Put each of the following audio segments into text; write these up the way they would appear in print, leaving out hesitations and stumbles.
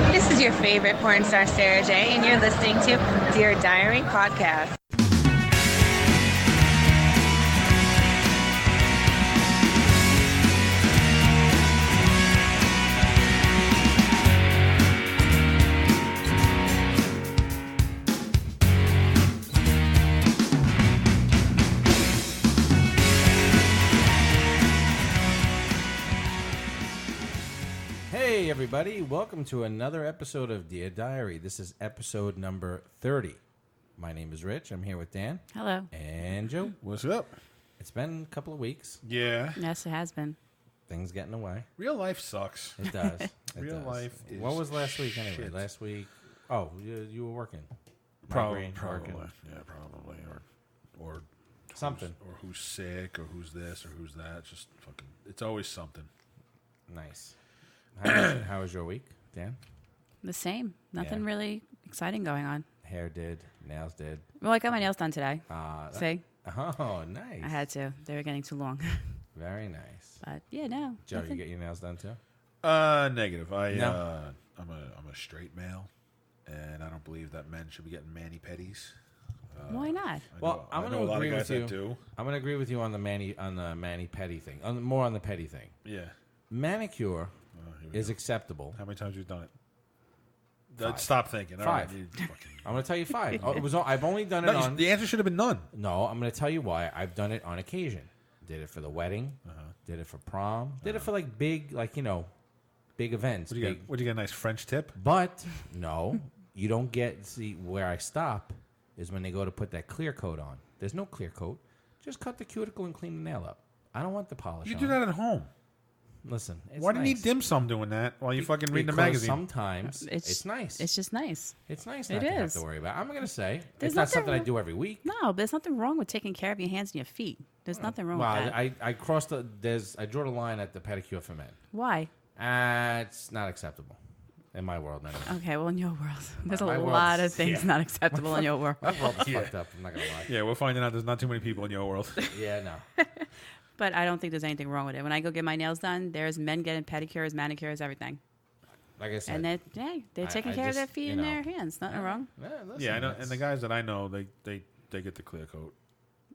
This is your favorite porn star, Sarah J, and you're listening to Dear Diary Podcast. Hey everybody, welcome to another episode of Dear Diary. This is episode number 30. My name is Rich. I'm here with Dan. Hello. And Joe. What's up? It's been a couple of weeks. Yeah. Yes, it has been. Things getting away. Real life sucks. It does. Real life is What was last week anyway? shit. Last week, you were working. Probably. Working. Yeah, probably. Or Something. Or who's sick, or who's this, or who's that. It's just fucking, it's always something. Nice. How was your week, Dan? The same. Nothing Yeah. really exciting going on. Hair did. Nails did. Well, I got my nails done today. See? Oh, nice. I had to. They were getting too long. Very nice. But, yeah, no. Joe, nothing. you get your nails done too? Negative. I'm a straight male, and I don't believe that men should be getting mani-pedis. Why not? Well, I'm I going know to a lot agree of guys with you. that do. I'm going to agree with you on the mani petty thing. More on the petty thing. Yeah. Manicure Here we is go. acceptable. How many times have you done it? 5. Stop thinking. All right, 5. you fucking- I'm going to tell you 5. I've only done it No, on. the answer should have been none. No, I'm going to tell you why. I've done it on occasion. Did it for the wedding. Did it for prom. Did it for like big, big events. Would you get a nice French tip? But no, you don't get. See, where I stop is when they go to put that clear coat on. There's no clear coat. Just cut the cuticle and clean the nail up. I don't want the polish. You on. do that at home. Listen, it's Why do you nice. need dim sum doing that while you fucking reading the Because magazine? sometimes it's nice. It's just nice. It's nice not It to have is. to worry about. I'm going to say There's it's not nothing something I wrong- do every week. No, but there's nothing wrong with taking care of your hands and your feet. There's nothing wrong Well, with that. I crossed the. I draw the line at the pedicure for men. Why? It's not acceptable in my world. Anyway. Okay, well, in your world. There's a My world's- lot of things not acceptable in your world. My world's fucked up. I'm not going to lie. Yeah, we're finding out there's not too many people in your world. Yeah, no. But I don't think there's anything wrong with it. When I go get my nails done, there's men getting pedicures, manicures, everything. Like I said, And they're taking I care of their just, feet you and know. their hands. Nothing wrong. listen, Yeah, I know. that's- And the guys that I know, they get the clear coat.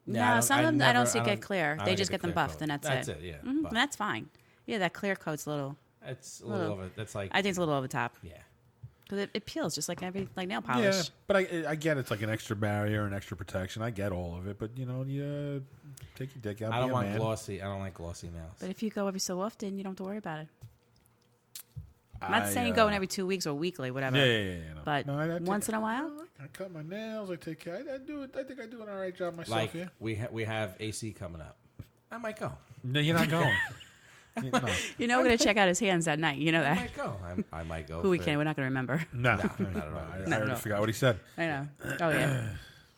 Yeah, No, some of them I don't see never- get clear. I They don't just get get them clear buffed, coat. and that's That's it. it, yeah. Mhm, Buff. that's fine. Yeah, that clear coat's a little. It's a little over. That's like I think it's a little over the top yeah. because it peels just like nail Yeah, polish. but I get it's like an extra barrier and extra protection. I get all of it, but you take your dick out. I be don't a want man. glossy. I don't like glossy nails. But if you go every so often, you don't have to worry about it. I'm not saying I, going every 2 weeks or weekly, whatever. Yeah. No. But No, I once in a while, I cut my nails. I take care. I do it. I think I do an all right job myself. Like Yeah. we have AC coming up. I might go. No, you're not going. No. you know, we're gonna check out his hands that night. You know I that. might go. I might go. Who we for- can? We're not gonna remember. No, not at all. I already forgot what he said. I know. Oh yeah.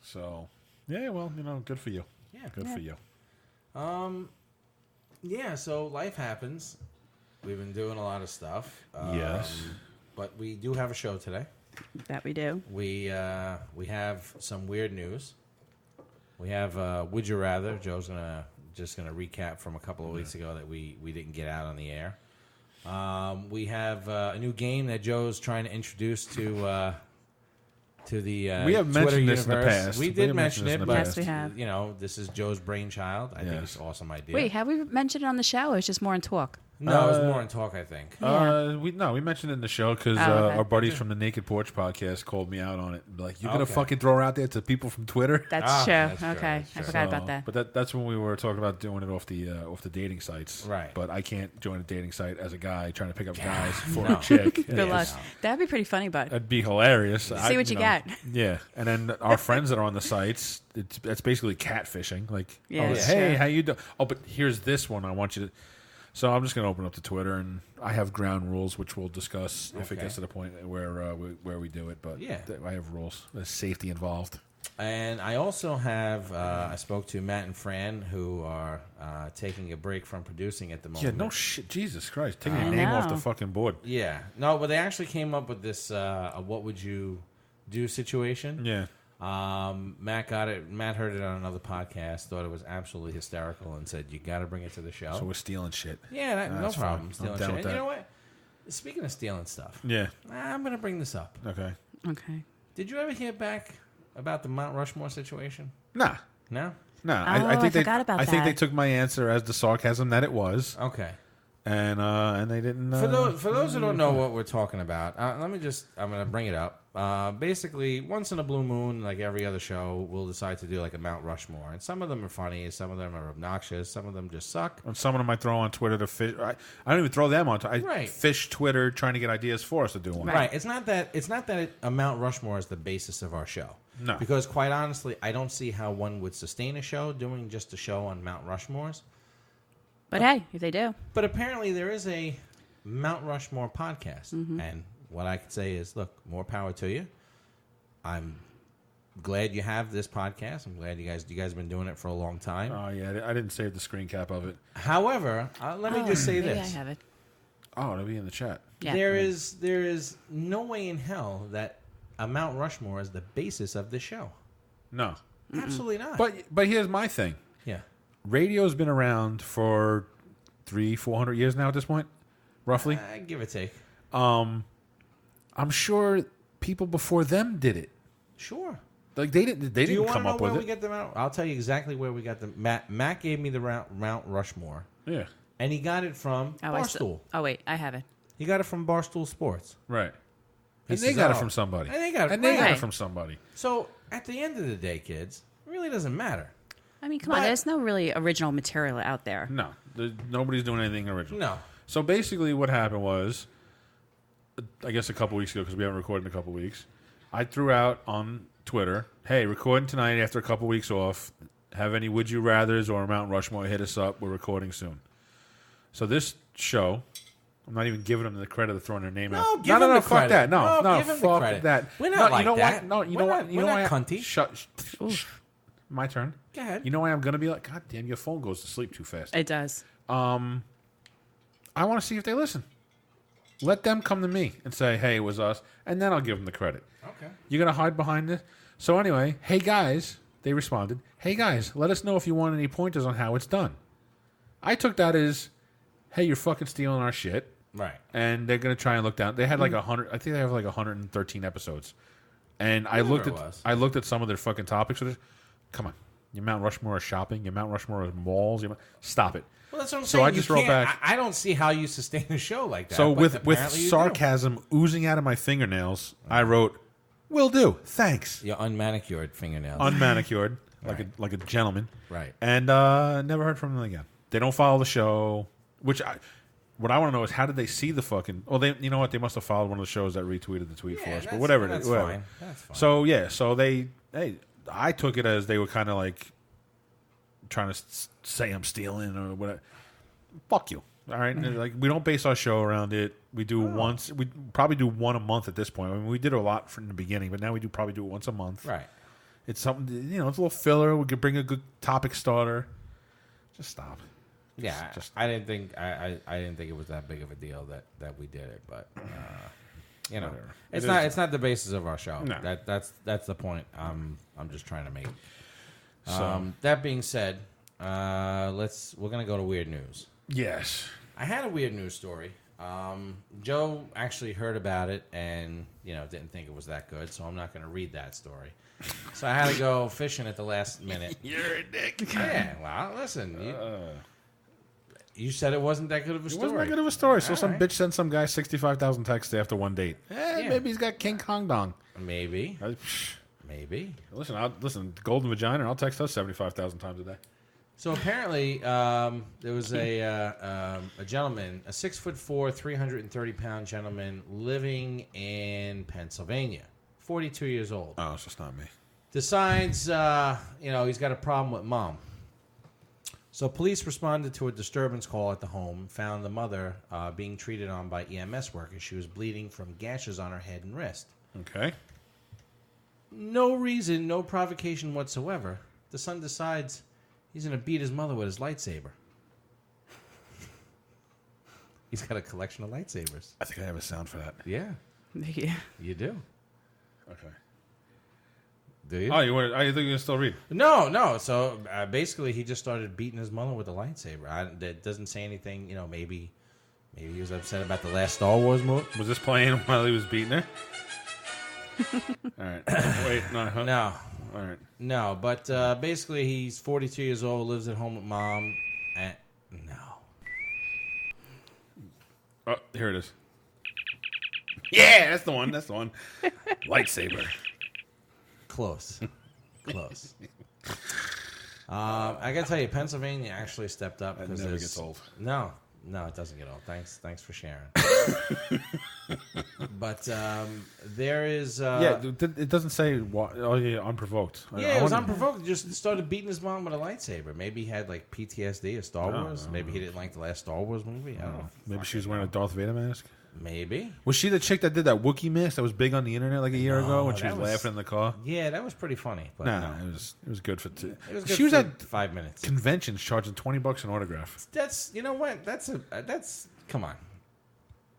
So, yeah, well, good for you. Yeah. Good for you. Yeah. So life happens. We've been doing a lot of stuff. Yes. But we do have a show today. That we do. We have some weird news. We have Would You Rather. Joe's just gonna recap from a couple of weeks ago that we didn't get out on the air. We have a new game that Joe's trying to introduce to the We have Twitter mentioned this in the universe. past. We We did have mention mentioned this it, in the but past. Yes, we have. you know, this is Joe's brainchild. I think Yes. it's an awesome idea. Wait, have we mentioned it on the show? Or it's just more in talk. no, it was more in talk, I think. We mentioned it in the show because okay. our buddies from the Naked Porch podcast called me out on it. Like, you're gonna Okay. fucking throw her out there to people from Twitter? That's true. that's true, Okay, that's I true. forgot about that. But that's when we were talking about doing it off the dating sites. Right. But I can't join a dating site as a guy trying to pick up guys for No. a chick. Good luck. That'd be pretty funny, but That'd be hilarious. See what you got. Yeah, and then our friends that are on the sites, that's basically catfishing. Like, Yeah, oh, it's hey, true. how you doing? Oh, but here's this one. I want you to. So I'm just going to open up to Twitter, and I have ground rules, which we'll discuss if it Okay. gets to the point where we do it. But Yeah. I have rules. There's safety involved. And I also have, I spoke to Matt and Fran, who are taking a break from producing at the Yeah, moment. no shit. Jesus Christ. Taking I your name off know. the fucking board. Yeah. No, but they actually came up with this a what would you do situation. Yeah. Matt got it. Matt heard it on another podcast, thought it was absolutely hysterical, and said, "You got to bring it to the show." So we're stealing shit. yeah, no That's fine. problem. I'm Stealing down shit. with And you that. know what? Speaking of stealing stuff, Yeah. I'm going to bring this up. Okay. Okay. Did you ever hear back about the Mount Rushmore situation? Nah. No? No. I think forgot about I think they that. took my answer as the sarcasm that it was, Okay. and they didn't. For those who don't know what we're talking about, I'm going to bring it up. Basically, once in a blue moon, like every other show, we'll decide to do like a Mount Rushmore. And some of them are funny, some of them are obnoxious, some of them just suck. And some of them I throw on Twitter to fish. I don't even throw them on. I Right. fish Twitter trying to get ideas for us to do one. Right. It's not that a Mount Rushmore is the basis of our show. No. Because quite honestly, I don't see how one would sustain a show doing just a show on Mount Rushmores. But hey, if they do. But apparently there is a Mount Rushmore podcast. And what I can say is, look, more power to you. I'm glad you have this podcast. I'm glad you guys have been doing it for a long time. Oh yeah, I didn't save the screen cap of it. However, let me just say maybe this. I have it. Oh, it'll be in the chat. Yeah. There is no way in hell that a Mount Rushmore is the basis of this show. No, Absolutely not. but here's my thing. yeah. Radio's been around for 300-400 years now at this point, roughly. Give or take. I'm sure people before them did it. Sure. Like they didn't Do you come want to know up where with we it. get the Mount? I'll tell you exactly where we got the Matt gave me the Mount Rushmore, Yeah, and he got it from Barstool. Oh, wait. I have it. He got it from Barstool Sports. right. He And they says, got it "Oh." from somebody. And they got it. And they got it Right. from somebody. So at the end of the day, kids, it really doesn't matter. I mean, come on. But- There's no really original material out there. No, nobody's doing anything original. No. So basically, what happened was, I guess a couple weeks ago, because we haven't recorded in a couple weeks, I threw out on Twitter, "Hey, recording tonight after a couple weeks off. Have any Would You Rather's or Mount Rushmore? Hit us up. We're recording soon." So this show, I'm not even giving them the credit of throwing their name out. No, give them the fuck credit. that. No, give them the fuck credit. that. We're not no, like you know that. What? No, you We're know not- what? You we're know not why? cunty. Shut. My turn. Go ahead. You know why I'm going to be like, God damn, your phone goes to sleep too fast. It does. I want to see if they listen. Let them come to me and say, "Hey, it was us," and then I'll give them the credit. Okay. You're gonna hide behind this. So anyway, hey guys, they responded. Hey guys, let us know if you want any pointers on how it's done. I took that as, hey, you're fucking stealing our shit, Right. and they're gonna try and look down. They had like 100. I think they have like 113 episodes, and I Whatever looked it at was. I looked at some of their fucking topics. Come on, your Mount Rushmore is shopping. Your Mount Rushmore is malls. Stop it. Well, that's what I'm So saying. I just You wrote can't- back- I don't see how you sustain a show like that. So but with apparently you do. sarcasm oozing out of my fingernails, I wrote, "Will do, thanks." Your unmanicured fingernails. Unmanicured, Right. like a gentleman, Right. And never heard from them again. They don't follow the show. What I want to know is how did they see the fucking? Well, you know what? They must have followed one of the shows that retweeted the tweet for us. But whatever it is, that's whatever. fine. That's fine. So yeah, so I took it as they were kind of like trying to say I'm stealing or whatever. Fuck you. All right, and like we don't base our show around it. We do once. We probably do one a month at this point. I mean, we did a lot from the beginning, but now we probably do it once a month. Right. It's something, it's a little filler. We could bring a good topic starter. Just stop. Yeah, I didn't think I didn't think it was that big of a deal that we did it, but Whatever. it's not the basis of our show. No. That's the point I'm just trying to make. So That being said, we're gonna go to weird news. yes, I had a weird news story. Joe actually heard about it and didn't think it was that good, so I'm not going to read that story. So I had to go fishing at the last minute. you're a dick. Yeah, well, listen, you said it wasn't that good of a It story. wasn't that good of a story. So All some right. bitch sent some guy 65,000 texts after one date. Yeah. Maybe he's got King Kong dong. Maybe. Listen, golden vagina. I'll text us 75,000 times a day. So apparently, there was a gentleman, a 6'4", 330-pound gentleman living in Pennsylvania, 42 years old. Oh, it's just not me. Decides, he's got a problem with mom. So police responded to a disturbance call at the home, found the mother being treated on by EMS workers. She was bleeding from gashes on her head and wrist. Okay. No reason, no provocation whatsoever. The son decides he's going to beat his mother with his lightsaber. He's got a collection of lightsabers. I think I have a sound for that. Yeah, Yeah. you do. Okay. Do you? Oh, you think you can still read? No. So basically, he just started beating his mother with a lightsaber. That doesn't say anything. Maybe Maybe he was upset about the last Star Wars movie. Was this playing while he was beating her? All right. Wait, no. Huh? No. All right. No, but basically he's 42 years old, lives at home with mom. And no. Oh, here it is. Yeah, that's the one. That's the one. Lightsaber. Close. Close. I gotta tell you, Pennsylvania actually stepped up. It never gets old. No, it doesn't get old. Thanks for sharing. But there is. It doesn't say. Oh yeah, unprovoked. Yeah, it was unprovoked. He just started beating his mom with a lightsaber. Maybe he had like PTSD of Star Wars. Maybe he didn't like the last Star Wars movie. I don't know. Maybe she was wearing a Darth Vader mask. Maybe. Was she the chick that did that Wookiee mask that was big on the internet like a year ago when she was laughing in the car? Yeah, that was pretty funny. But Nah, it was good for. It was good she was for at 5 minutes. conventions charging $20 an autograph. That's you know what? That's come on.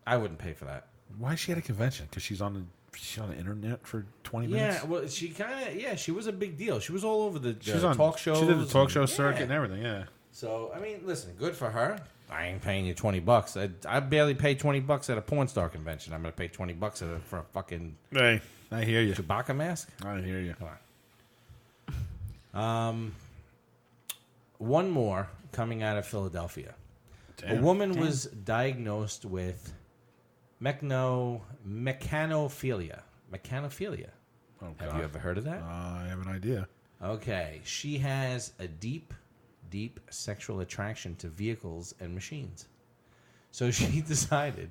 I wouldn't pay for that. Why is she at a convention? Because she's on the internet for 20 minutes. Yeah, well, she was a big deal. She was all over the She's on talk shows. She did the talk show and- circuit and everything. Yeah. So I mean, listen, good for her. I ain't paying you $20. I barely pay $20 at a porn star convention. I'm gonna pay $20 for a fucking Hey, I hear you. Chewbacca mask. I hear you. Come on. One more coming out of Philadelphia. Damn. A woman was diagnosed with mechanophilia. Mechanophilia. Oh, Have God. you ever heard of that? I have an idea. Okay. She has a deep sexual attraction to vehicles and machines. So she decided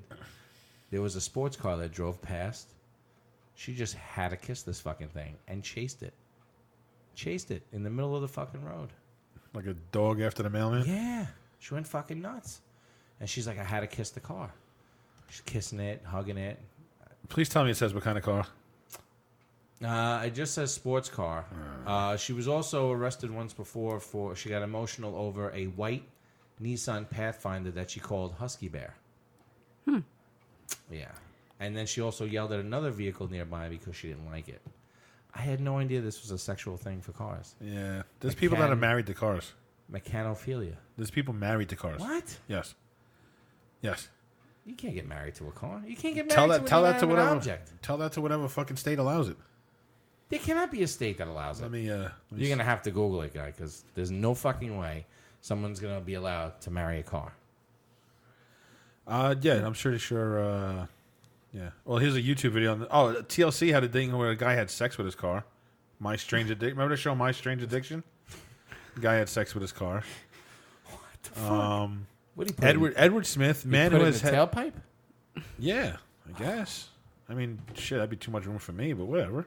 there was a sports car that drove past. She just had to kiss this fucking thing and chased it. Chased it in the middle of the fucking road. Like a dog after the mailman? Yeah. She went fucking nuts. And she's like, I had to kiss the car. She's kissing it, hugging it. Please tell me it says what kind of car. It just says sports car. She was also arrested once before for she got emotional over a white Nissan Pathfinder that she called Husky Bear. Yeah. And then she also yelled at another vehicle nearby because she didn't like it. I had no idea this was a sexual thing for cars. Yeah. There's people that are married to cars. Mechanophilia. There's people married to cars. What? Yes. Yes. You can't get married to a car. You can't get married to an whatever object. Tell that to whatever fucking state allows it. There cannot be a state that allows it. Let me You're going to have to Google it, guy, because there's no fucking way someone's going to be allowed to marry a car. Yeah, I'm pretty sure. Yeah. Well, here's a YouTube video. TLC had a thing where a guy had sex with his car. My Strange Addiction. Remember the show My Strange Addiction? The guy had sex with his car. What the fuck? What did he put Edward Smith, man put who it has in the tailpipe? Yeah, I guess. I mean, shit, that'd be too much room for me, but whatever.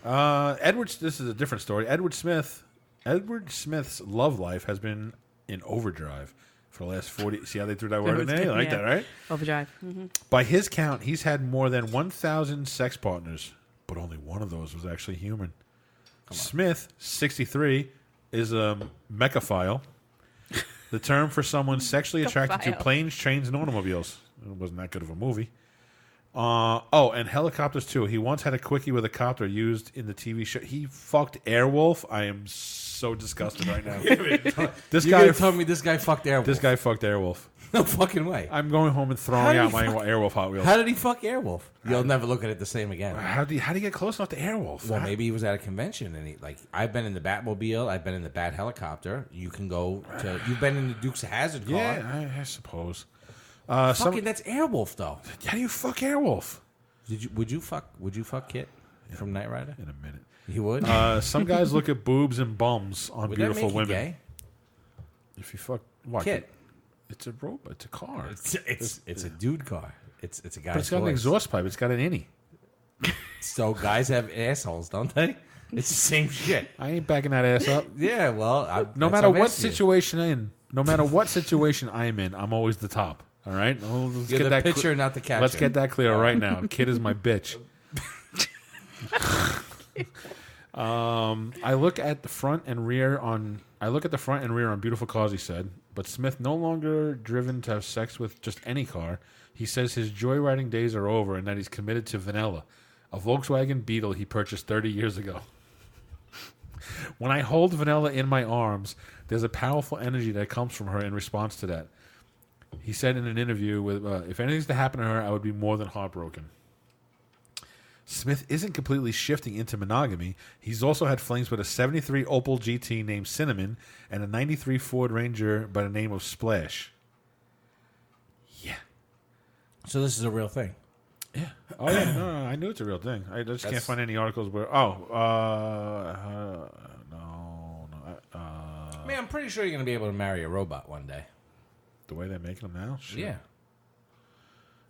This is a different story. Edward Smith's love life has been in overdrive for the last 40. See how they threw that word in there? You like that, right? Overdrive. Mm-hmm. By his count, he's had more than 1,000 sex partners, but only one of those was actually human. Smith, 63, is a mechaphile. The term for someone sexually attracted to planes, trains, and automobiles. It wasn't that good of a movie. And helicopters too. He once had a quickie with a copter used in the TV show. He fucked Airwolf. I am so disgusted right now. This guy told me this guy fucked Airwolf. This guy fucked Airwolf. No fucking way. I'm going home and throwing out my Airwolf Hot Wheels. How did he fuck Airwolf? You'll never look at it the same again. How do you get close enough to Airwolf? Well, maybe he was at a convention and I've been in the Batmobile, I've been in the Bat helicopter. You've been in the Dukes of Hazzard car. Yeah, I suppose. That's Airwolf though. How do you fuck Airwolf? Would you fuck Kit from Knight Rider? In a minute. You would? Some guys look at boobs and bums on Would beautiful that make women. you gay? If you fuck what? Kit. It's a robot. It's a car. It's a dude car. It's a guy's But it's got an voice. exhaust pipe. It's got an innie. So guys have assholes, don't they? It's the same shit. I ain't backing that ass up. Yeah, well, No matter what situation I'm in, I'm always the top. All right, let's You're get the that pitcher, not the catcher. Let's get that clear right now. Kid is my bitch. I look at the front and rear on beautiful cars, he said. But Smith no longer driven to have sex with just any car. He says his joyriding days are over and that he's committed to Vanilla, a Volkswagen Beetle he purchased 30 years ago. When I hold Vanilla in my arms, there's a powerful energy that comes from her in response to that. He said in an interview with, if anything's to happen to her, I would be more than heartbroken. Smith isn't completely shifting into monogamy. He's also had flings with a 73 Opel GT named Cinnamon and a 93 Ford Ranger by the name of Splash. Yeah. So this is a real thing. Yeah. Oh, yeah. No, I knew it's a real thing. I just can't find any articles where, I mean, I'm pretty sure you're going to be able to marry a robot one day. the way they're making them now? Shit. Yeah.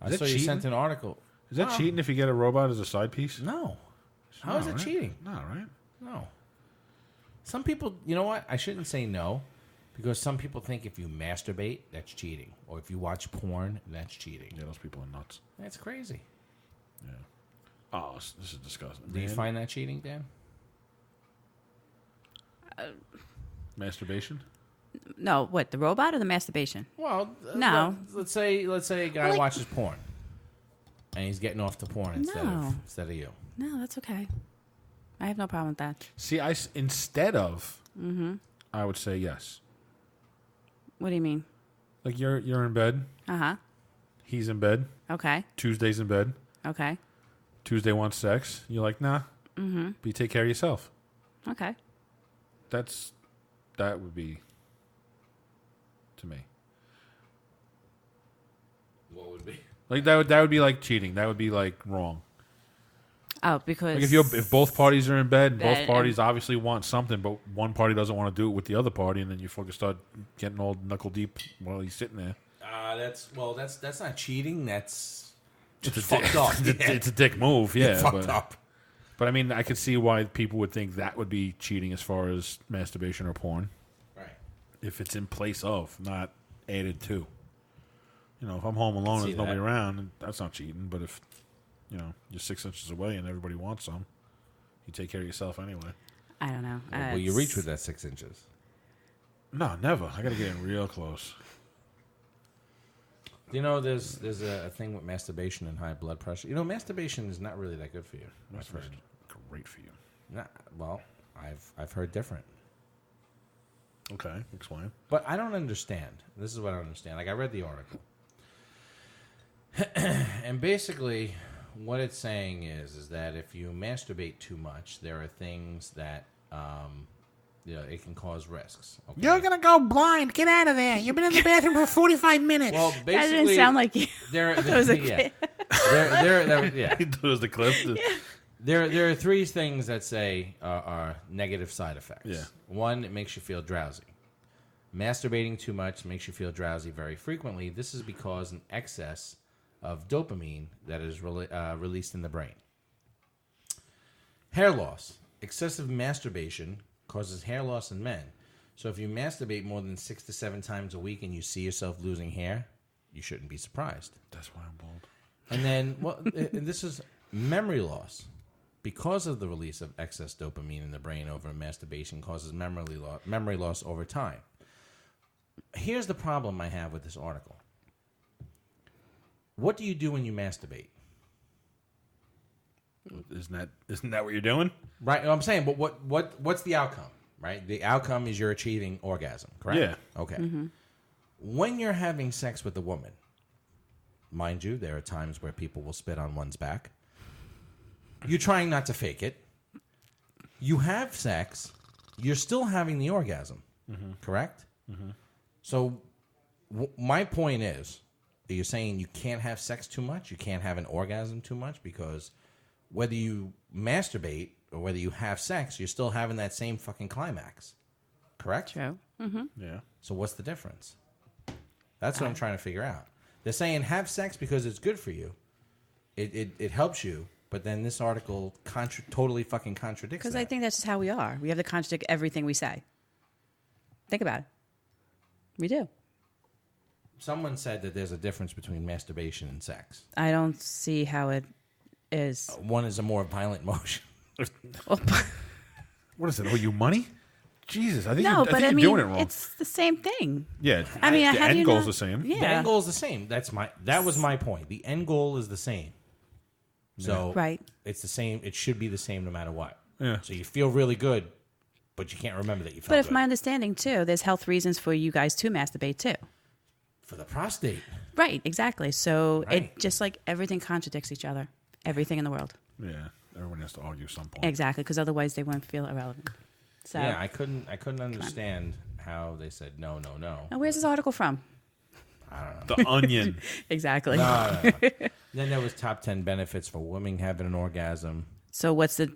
I that saw you cheating? sent an article. Is that cheating if you get a robot as a side piece? No. How is it right? cheating? No, right? No. Some people, you know what? I shouldn't say no, because some people think if you masturbate, that's cheating. Or if you watch porn, that's cheating. Yeah, those people are nuts. That's crazy. Yeah. Oh, this is disgusting. Do you find that cheating, Dan? Masturbation? No, what, the robot or the masturbation? Well, No. Let's say a guy watches porn, and he's getting off to porn instead of you. No, that's okay. I have no problem with that. See, instead of, I would say yes. What do you mean? Like you're in bed. Uh-huh. He's in bed. Okay. Tuesday's in bed. Okay. Tuesday wants sex. You're like, nah. Mm-hmm. But you take care of yourself. Okay. That would be to me. What would be? Like that would be like cheating. That would be like wrong. Oh, because Like if both parties are in bed, both That- parties obviously want something, but one party doesn't want to do it with the other party, and then you fucking start getting all knuckle deep while he's sitting there. That's not cheating. That's It's fucked up. It's a dick move, yeah. Fucked up. But I mean, I could see why people would think that would be cheating as far as masturbation or porn, Right. if it's in place of, not added to. You know, if I'm home alone and see there's nobody that. around, that's not cheating. But if you're 6 inches away and everybody wants some, you take care of yourself anyway. I don't know. Will you reach with that 6 inches? No, never. I got to get in real close. You know, there's a thing with masturbation and high blood pressure. You know, masturbation is not really that good for you. I've heard. Great for you. Well, I've heard different. Okay, explain. But I don't understand. This is what I don't understand. Like, I read the article. And basically, what it's saying is that if you masturbate too much, there are things that, it can cause risks. Okay? You're going to go blind. Get out of there. You've been in the bathroom for 45 minutes. Well, That basically, didn't sound like you. there, That was a yeah. kid. Yeah. It was the clip. There are three things that say are negative side effects. Yeah. One, it makes you feel drowsy. Masturbating too much makes you feel drowsy very frequently. This is because an excess of dopamine that is released in the brain. Hair loss. Excessive masturbation causes hair loss in men. So if you masturbate more than 6 to 7 times a week and you see yourself losing hair, you shouldn't be surprised. That's why I'm bald. And then, and this is memory loss. Because of the release of excess dopamine in the brain over masturbation causes memory loss over time. Here's the problem I have with this article. What do you do when you masturbate? Isn't that what you're doing? Right, I'm saying, but what's the outcome? Right, the outcome is you're achieving orgasm. Correct? Yeah. Okay. When you're having sex with a woman, mind you, there are times where people will spit on one's back. You're trying not to fake it. You have sex. You're still having the orgasm. Correct? So my point is, you're saying you can't have sex too much? You can't have an orgasm too much? Because whether you masturbate or whether you have sex, you're still having that same fucking climax. Correct? True. Yeah. So what's the difference? That's what I'm trying to figure out. They're saying have sex because it's good for you. It helps you. But then this article totally fucking contradicts Because that. I think that's just how we are. We have to contradict everything we say. Think about it. We do. Someone said that there's a difference between masturbation and sex. I don't see how it is. One is a more violent motion. What is it? Oh, you money? Jesus, I think No, you're, but I think I you're mean, doing it wrong. it's the same thing. Yeah, I mean, the how do end you goal's not- the same. Yeah. The end goal is the same. That was my point. The end goal is the same. So Right. it's the same. It should be the same no matter what. Yeah. So you feel really good, but you can't remember that you felt But if good. my understanding too, there's health reasons for you guys to masturbate too. For the prostate. Right, exactly. So Right. it just like everything contradicts each other. Everything in the world. Yeah, everyone has to argue some point. Exactly, because otherwise they won't feel irrelevant. So, Yeah, I couldn't understand how they said no. now where's this article from? The Onion. Exactly. No. Then there was top 10 benefits for women having an orgasm. So what's the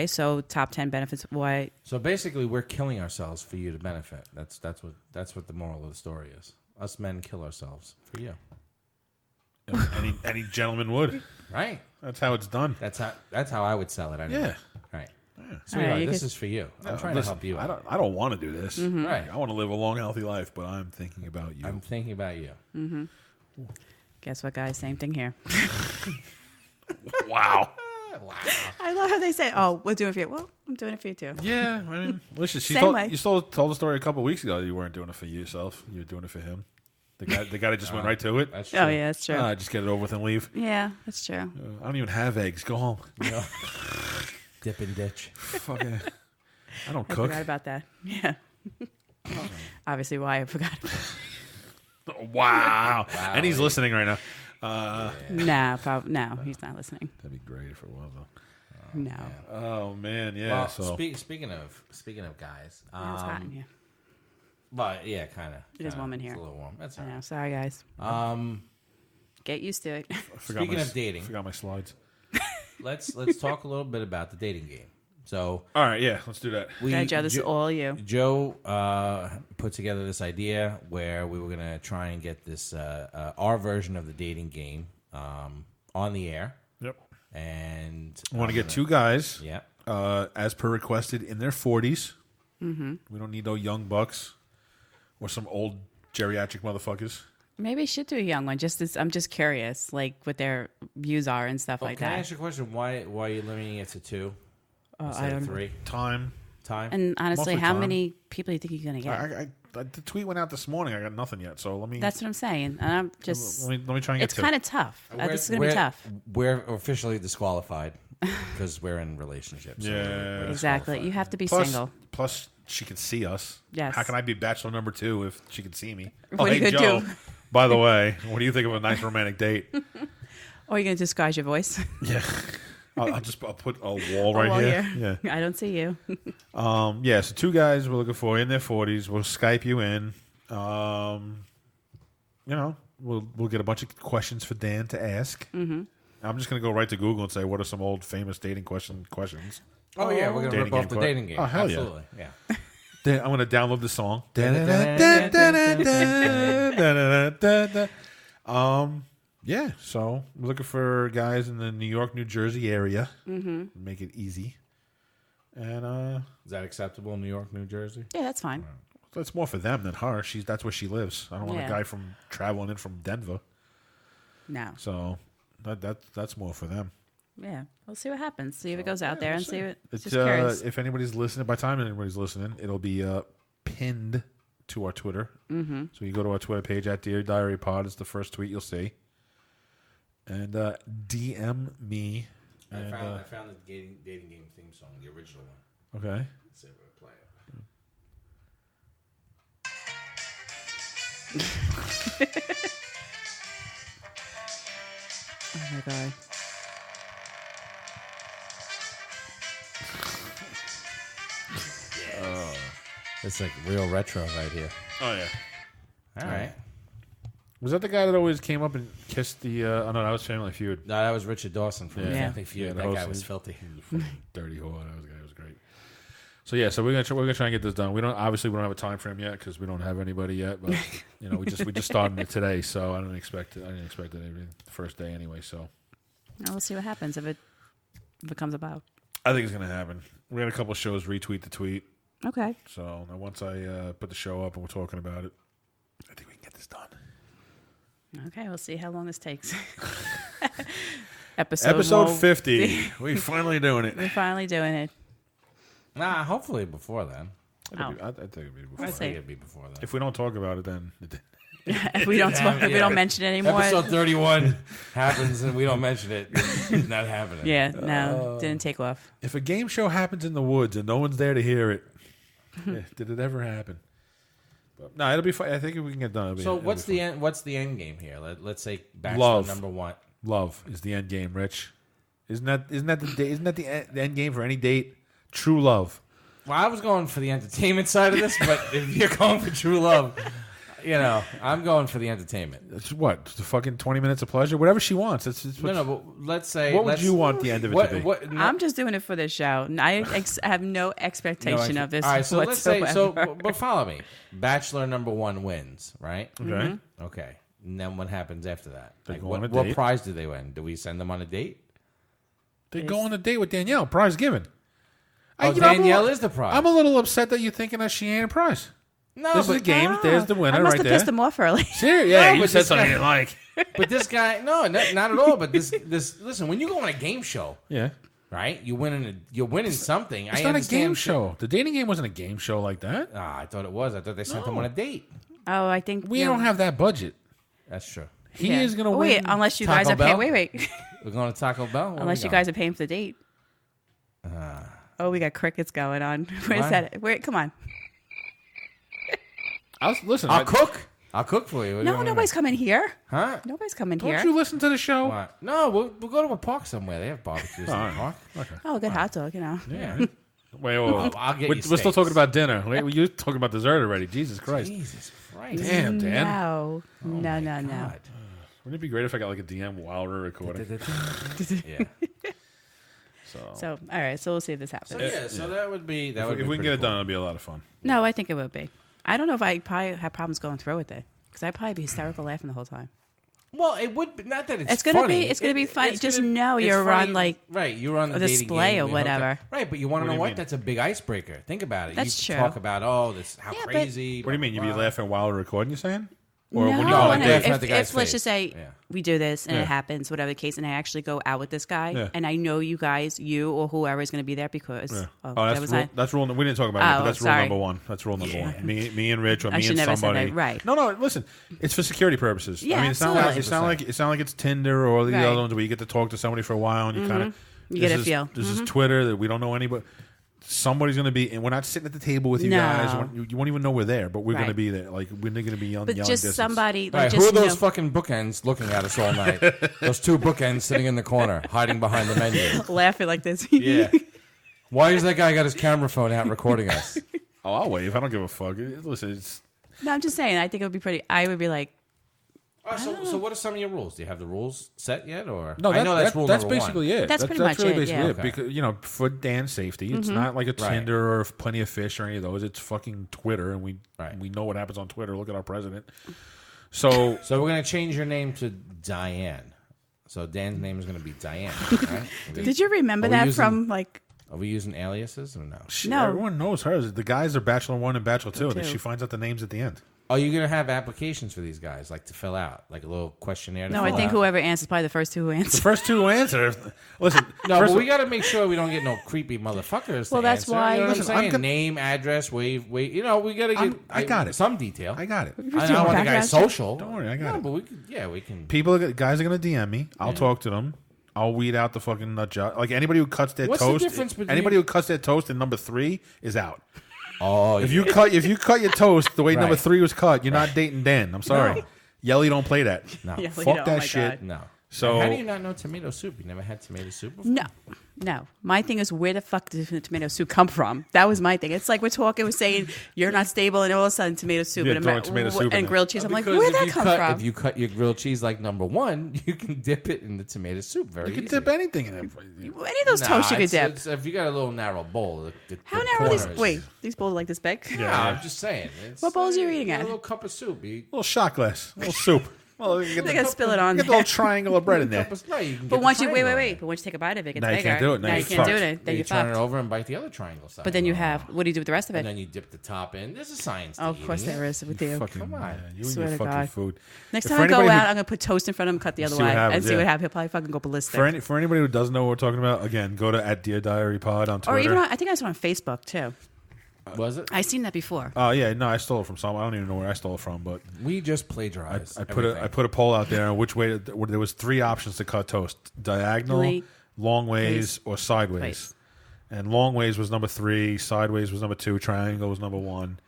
so top 10 benefits? Why? So basically, we're killing ourselves for you to benefit. That's what the moral of the story is. Us men kill ourselves for you. Any gentleman would. Right. That's how it's done. That's how I would sell it. Anyway. Yeah. Right. All Sweetheart, right, you this could- is for you. I'm trying Listen, to help you. I don't want to do this. Right. I want to live a long, healthy life, but I'm thinking about you. I'm thinking about you. Guess what, guys? Same thing here. Wow. I love how they say, "Oh, we're doing it for you." Well, I'm doing it for you too. Yeah, I mean, listen, Same way. you told the story a couple of weeks ago. You weren't doing it for yourself. You were doing it for him. The guy that just went right to it. That's true. Oh yeah, that's true. Just get it over with and leave. Yeah, that's true. I don't even have eggs. Go home. You know? Dip and ditch. Fucking. I don't I cook. forgot about that. Yeah. Obviously, why I forgot. Wow. And he's listening right now. No, he's not listening. That'd be great if it was. No. Oh man, yeah. Well, so speaking of guys, Yeah, it's hot in here. but yeah, kind of. It is warm in here. It's a little warm. That's all I know. right. Sorry, guys. Get used to it. I forgot Speaking of dating, forgot my slides. let's talk a little bit about the dating game. So, All right, yeah, let's do that. Okay, Joe, this is all you. Joe put together this idea where we were going to try and get this our version of the dating game on the air, Yep. and I want to get two guys, yeah, as per requested, in their 40s. Mm-hmm. We don't need no young bucks or some old geriatric motherfuckers. Maybe you should do a young one. I'm just curious, like what their views are and stuff like Can I that. ask you a question? Why are you limiting it to two instead I of don't know. three? Time. And honestly, Mostly how time. many people do you think you're gonna get? The tweet went out this morning. I got nothing yet, so let me. That's what I'm saying. And I'm just. Let me try and get It's to kind it. of tough. This is gonna be tough. We're officially disqualified because we're in relationships. So Yeah. we're Exactly. disqualified. You have to be Plus, single. plus, she can see us. Yes. How can I be bachelor number 2 if she can see me? What are you hey, gonna Joe, do? by the way, what do you think of a nice romantic date? Or you're gonna disguise your voice. Yeah. I'll put a wall right Wall here. here. Yeah. I don't see you. Yeah, so two guys we're looking for in their 40s. We'll Skype you in. We'll get a bunch of questions for Dan to ask. Mm-hmm. I'm just going to go right to Google and say, what are some old famous dating questions? Oh yeah, we're gonna Dating rip off game the dating game. Oh, hell yeah. Absolutely. Yeah. Dan, I'm going to download the song. Yeah, so we're looking for guys in the New York, New Jersey area. Mm-hmm. Make it easy. And Is that acceptable in New York, New Jersey? Yeah, that's fine. that's more for them than her. That's where she lives. I don't want a Yeah. guy from traveling in from Denver. No. So that's more for them. Yeah. We'll see what happens. See if it goes out there and see what. It's Just curious. if anybody's listening, by the time anybody's listening, it'll be pinned to our Twitter. Mm-hmm. So you go to our Twitter page at Dear Diary Pod. It's the first tweet you'll see. And DM me. I And, found the dating game theme song, the original one. okay. Let's see if I play it. Oh my god. It's like real retro right here. Oh yeah. All right. Was that the guy that always came up and kissed the? Oh no, that was Family Feud. No, that was Richard Dawson from Yeah. Family Feud. Yeah, the That guy host was was- filthy. Dirty whore. That was great. So yeah, so we're gonna try and get this done. We don't have a time frame yet because we don't have anybody yet. But we just started it today, so I didn't expect it every first day anyway. So Now we'll see what happens if it comes about. I think it's gonna happen. We had a couple shows retweet the tweet. Okay. So now once I put the show up and we're talking about it, I think we can get this done. Okay. We'll see how long this takes. Episode Episode 50. We're finally doing it. We're finally doing it. Nah, hopefully before then. I think it'd be before. I Let's think see. it'd be before then. If we don't talk about it, then If we don't talk, if we don't mention it anymore. Episode 31 happens and we don't mention it, it's not happening. Yeah. No. Didn't take off. if a game show happens in the woods and no one's there to hear it, did it ever happen? But, no, it'll be fun. I think if we can get done. So what's the end? What's the end game here? Let's say Bachelor Love. number 1. Love is the end game, Rich. Isn't that the end game for any date? True love. Well, I was going for the entertainment side of this, but if you're going for true love, I'm going for the entertainment. It's what? The fucking 20 minutes of pleasure? Whatever she wants. It's No, but let's say... What would you want the end of it to be? I'm just doing it for the show. I have no expectation of this. All right, so whatsoever. let's say... but follow me. Bachelor number 1 wins, right? Okay. Okay. And then what happens after that? They Like, go on a what date. prize do they win? Do we send them on a date? They go on a date with Danielle. Prize given. Danielle is the prize. I'm a little upset that you're thinking that she ain't a prize. No, This is a game. There's the winner I must right have there. pissed him off early. Seriously, yeah, No, you but said this something guy- you didn't like. But this guy... No, not at all. But this... Listen, when you go on a game show, Yeah. right? You're winning something. It's not a game show. The dating game wasn't a game show like that. I thought it was. I thought they sent them on a date. Oh, I think We don't have that budget. That's true. He is going to win. Wait, unless you Taco guys are Bell? paying. Wait. We're going to Taco Bell? Where Unless we you going? guys are paying for the date. We got crickets going on. Where's What? that? Where? Come on. Listen, I'll cook. I'll cook for you. What do you No, want nobody's coming here. Huh? Nobody's coming don't here. you listen to the show? What? No, we'll go to a park somewhere. They have barbecues in All the right. park. Okay. Oh, good hot dog, you know. Yeah. Wait, I'll get we're you still steaks. talking about dinner. Wait, you're talking about dessert already. Jesus Christ. Jesus Christ. Damn, Dan. No. Oh No. God. Wouldn't it be great if I got like a DM while we're recording? Yeah. So, all right. So we'll see if this happens. So that would be that. If we can get it done, it'll be a lot of fun. No, I think it would be. I don't know if I probably have problems going through with it because I'd probably be hysterical laughing the whole time. Well, it would be, not that It's gonna funny. be- it's gonna be funny. it's Just gonna- know it's you're funny. on, like, right. You're on the a dating display game, or you hook up. whatever. Right, but you want to What do know you what? mean? That's a big icebreaker. Think about it. That's you true. talk about this how Yeah, but- crazy. What do you mean? You be blah, blah. laughing while we're recording, you're saying? No, when you No, go like on a that. date? At the guy's if let's face. just say Yeah. we do this and Yeah. it happens, whatever the case, and I actually go out with this guy, Yeah. and I know you guys, you or whoever is going to be there because Yeah. oh, Oh, that was not. that's rule. We didn't talk about it, but Oh, that's rule sorry. number 1. That's rule number 1. Me and Rich, or I me should and never say somebody. that, right. No. Listen, it's for security purposes. Yeah, I mean, it's not like absolutely. it's not like it's Tinder or the Right. other ones where you get to talk to somebody for a while and you kind of You get a feel. This is Twitter that we don't know anybody. Somebody's going to be, and we're not sitting at the table with you No. guys. You won't even know we're there, but we're going to Right. be there. Like we're going to be yelling. But just distance. somebody, All like right, just who are those know, fucking bookends looking at us all night? Those 2 bookends sitting in the corner, hiding behind the menu. laughing like this. Yeah. Why has that guy got his camera phone out recording us? Oh, I'll wave. I don't give a fuck. Listen, it's No, I'm just saying. I think it would be pretty. I would be like, All right, so what are some of your rules? Do you have the rules set yet, or no. I know that's rule that's number basically 1. it. That's pretty much really it, basically yeah. it. Okay. Because for Dan's safety, it's not like a Right. Tinder or Plenty of Fish or any of those. It's fucking Twitter, and we Right. know what happens on Twitter. Look at our president. So So we're gonna change your name to Diane. So Dan's name is gonna be Diane. Right? did you remember Are we that using- from like? Are we using aliases or no? shit, No. everyone knows hers. The guys are Bachelor 1 and Bachelor 2. Two. She finds out the names at the end. Are you gonna have applications for these guys, like to fill out, like a little questionnaire? To No, I fill think out? whoever answers probably the first two who The answer. first 2 answer. Listen, No, first but we got to make sure we don't get no creepy motherfuckers. Well, to that's answer. why- You know what Listen, I'm I'm saying? gonna- Name, address, wave. You know, we got to get. I got it. Some detail. I got it. I do know a the background guy's check? social. Don't worry, I got no, it. but we can. We can. Guys are gonna DM me. I'll talk to them. I'll weed out the fucking nut job. Like anybody who cuts their What's the toast. difference between- Anybody who cuts their toast in number 3 is out. Oh, If you cut your toast the way Right. number 3 was cut, you're not dating Dan. I'm sorry. No. Yelly don't play that. No. Yeah, Fuck you know, oh that my shit. God. no. So- how do you not know tomato soup? You never had tomato soup before? No. My thing is, where the fuck did the tomato soup come from? That was my thing. It's like we're saying you're not stable, and all of a sudden tomato soup Yeah, and, throwing tomato soup in and there. grilled cheese. I'm like, Because where'd if that you come cut, from? If you cut your grilled cheese like number 1, you can dip it in the tomato soup very You can easily. dip anything in it. Any of those toasts you could dip. If you got a little narrow bowl, How the narrow are these? corners- Wait, these bowls are like this big? Yeah, I'm just saying. It's, What bowls are you eating a at? little cup of soup. You, Little shot glass. Little soup. Well, you get They gotta spill it on Get the there. little triangle of bread in there. right, you can But get once the you triangle in wait. But once you take a bite of it, it gets Now you bigger. can't do it. Now Now you're you can't do fucked. it. there. Then You you're turn it fucked. over and bite the other triangle side. But then you have. What do you do with the rest of And it? then you dip the top in. There's a science to Oh, of course eating there it. is with you. Fucking Come on. man, you and Swear your to fucking God. food. Next If time for I go anybody out, who- I'm gonna put toast in front of him, cut the other See what way, happens, and see yeah. what happens. He'll probably fucking go ballistic. For anybody who doesn't know what we're talking about, again, go to @DearDiaryPod on Twitter. or even I think I saw it on Facebook too. Was it? I seen that before. Oh yeah, no, I stole it from someone. I don't even know where I stole it from, but We just plagiarized. I put a poll out there on which way there was 3 options to cut toast: diagonal, Really? long ways, or sideways. Ways. And long ways was number 3, sideways was number 2, triangle was number 1.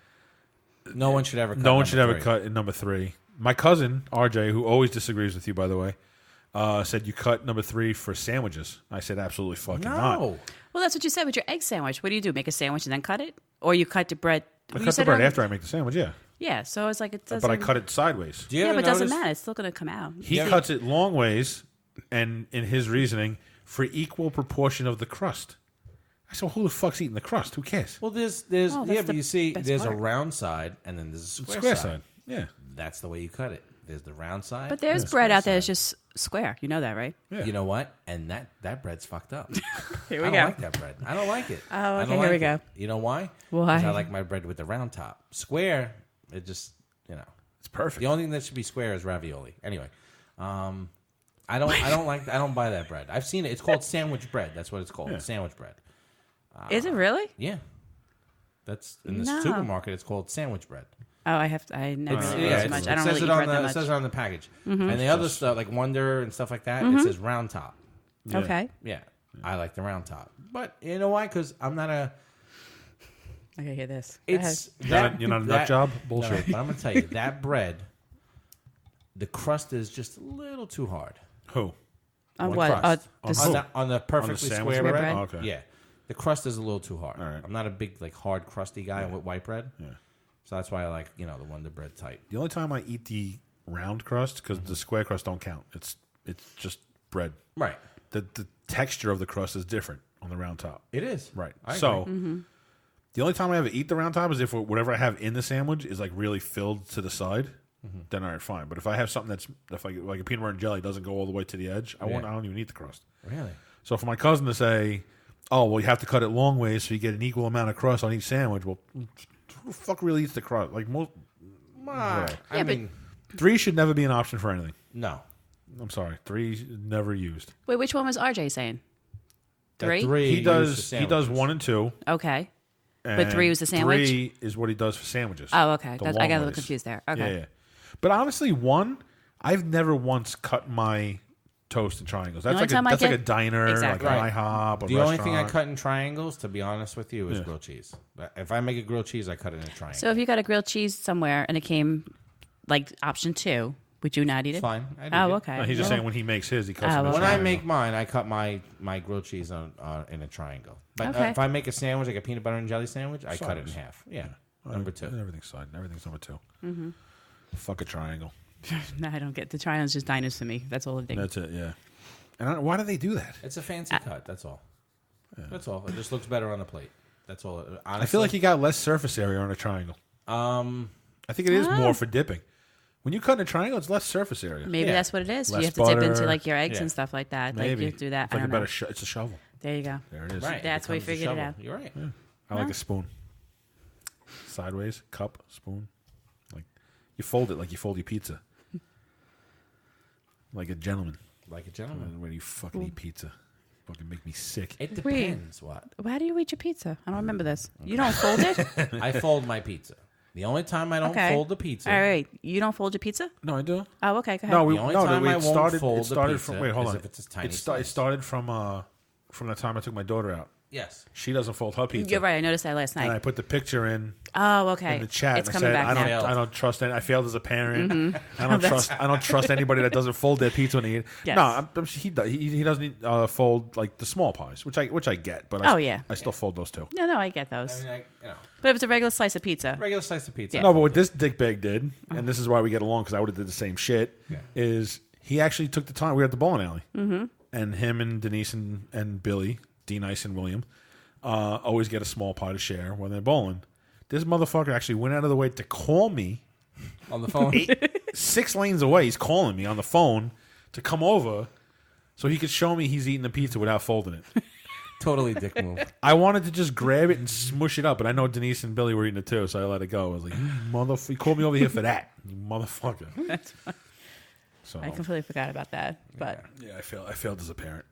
No one should ever cut No one should ever three. cut in number 3. My cousin, RJ, who always disagrees with you, by the way, said you cut number 3 for sandwiches. I said absolutely fucking not. No. Well, that's what you said with your egg sandwich. What do? Make a sandwich and then cut it? Or you cut the bread? I you cut the said bread earlier- after I make the sandwich, yeah. Yeah, so it's like it doesn't. But I cut it sideways. Do you Yeah, ever but it doesn't notice- matter. It's still going to come out. He cuts it long ways, and in his reasoning, for equal proportion of the crust. I said, well, who the fuck's eating the crust? Who cares? Well, there's Oh, that's but the you see, best there's a part. round side and then there's a square, Square side. side. Yeah. That's the way you cut it. There's the round side. But there's and the bread square out there that's side. just square. You know that, right? Yeah. You know what? And that bread's fucked up. Here I don't like that bread. I don't like it. Oh, I okay, don't here we like go. it. You know why? Why? 'Cause I like my bread with the round top. Square, it just, It's perfect. the only thing that should be square is ravioli. Anyway, I don't buy that bread. I've seen it. It's called sandwich bread. That's what it's called. Yeah. Sandwich bread. Is it really? Yeah. That's in the No. supermarket. It's called sandwich bread. Oh, I never It's- eat yeah, as it's- much. it I don't says really it eat on bread the that it much. says it on the package. And the other stuff like Wonder and stuff like that, it says round top. Okay. Yeah, I like the round top. But you know why? Because I'm not a. Okay, hear this. Go ahead. It's You're not a nut job? Bullshit. No, but I'm gonna tell you that bread. The crust is just a little too hard. Who? On One what? crust. The who? On the perfectly sandwich square bread? bread. Oh, okay. Yeah, the crust is a little too hard. All right. I'm not a big like hard crusty guy with white bread. Yeah. So that's why I like the Wonder Bread type. The only time I eat the round crust, because the square crust don't count. It's just bread. Right. The texture of the crust is different on the round top. It is. Right. I So Mm-hmm. the only time I ever eat the round top is if whatever I have in the sandwich is like really filled to the side. Then all right, fine. But if I have something that's like a peanut butter and jelly doesn't go all the way to the edge, I don't even eat the crust. Really? So for my cousin to say, "Oh, well, you have to cut it long ways so you get an equal amount of crust on each sandwich," well, who the fuck really eats the crust? Like most, I Yeah, but- mean, 3 should never be an option for anything. no. I'm sorry, 3 never used. Wait, which one was RJ saying? That 3? Three He used does for 1 and 2. Okay. And 3 was the sandwich? 3 is what he does for sandwiches. Oh, okay. The I long got a little ways. confused there. Okay. Yeah. But honestly, 1, I've never once cut my toast in triangles. That's only time I like a get- diner, Exactly. like an Right. IHOP, a The only thing I restaurant. cut in triangles, to be honest with you, is grilled cheese. But if I make a grilled cheese, I cut it in a triangle. So if you got a grilled cheese somewhere and it came like option 2, would you not eat it? Fine. I do Oh, it. okay. No, he's just Well, saying when he makes his, he cuts Oh, it in a okay. When I triangle. make mine, I cut my grilled cheese in a triangle. But Okay. if I make a sandwich, like a peanut butter and jelly sandwich, I cut it in Sideways. half. Yeah. Number 2. Everything's side. Everything's number 2. Fuck a triangle. No, I don't get the triangles. Just diners for me. That's all it is. That's it. Yeah. And why do they do that? It's a fancy cut. That's all. That's all. It just looks better on the plate. That's all. Honestly, I feel like you got less surface area on a triangle. I think it is more for dipping. When you cut in a triangle, it's less surface area. Maybe Yeah. that's what it is. Less You have to dip into butter. like your eggs Yeah. and stuff like that. Maybe Like you do that. It's I like don't know. it's a shovel. There you go. There it is. right. That's why we becomes a figured it shovel. out. You're right. I like a spoon. Sideways, cup, spoon. Like you fold it like you fold your pizza. Like a gentleman. Like a gentleman. Where you fucking eat pizza. Fucking make me sick. It depends. What How do you eat your pizza? I don't remember this. You don't fold it? I fold my pizza. The only time I don't Okay. fold the pizza. All right. You don't fold your pizza? No, I do. Oh, okay. Go ahead. No, The only time I won't fold the from pizza wait, hold is on. if it's a tiny It slice. started from the time I took my daughter out. Yes. She doesn't fold her pizza. You're right. I noticed that last And I night. put the picture in Oh, okay. the chat. It's and I coming said, back now. now. I don't trust any. I failed as a parent. Mm-hmm. I don't trust anybody that doesn't fold their pizza when they eat. Yes. No, he doesn't fold like the small pies, which I get. But Oh, yeah. I still fold those too. No, I get those. I mean, But if it's a regular slice of pizza, regular slice of pizza. Yeah. No, but what this dickbag did, and this is why we get along because I would have did the same shit, is he actually took the time. We were at the bowling alley, and him and Denise and Billy, D Nice and William, always get a small pie to share when they're bowling. This motherfucker actually went out of the way to call me On the phone. 6 lanes away. He's calling me on the phone to come over so he could show me he's eating the pizza without folding it. Totally dick move. I wanted to just grab it and smush it up, but I know Denise and Billy were eating it too, so I let it go. I was like, he called me over here for that, you motherfucker. that's fine. So I completely forgot about that. But yeah, I failed as a parent.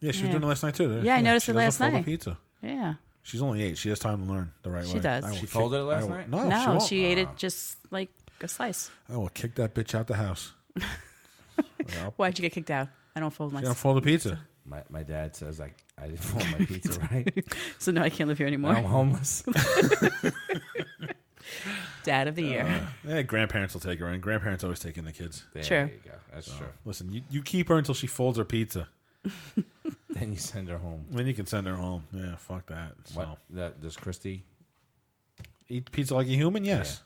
Yeah, she was doing it last night too. Yeah, I noticed she it doesn't last fold the night. Pizza. yeah. She's only 8. She has time to learn the right way. She does. I will She kick- folded it last I will- night? No, No, won't. she ate it just like a slice. I will kick that bitch out the house. Why'd you get kicked out? I don't fold my She don't fold the pizza. My dad says I didn't fold my pizza right. So now I can't live here anymore. I'm homeless. Dad of the year. Grandparents will take her in. Grandparents always take in the kids. There True. you go. That's true. Listen, you keep her until she folds her pizza. Then you send her home. Then you can send her home. Yeah, fuck that. So. What? Does Christy Eat pizza like a human? Yes.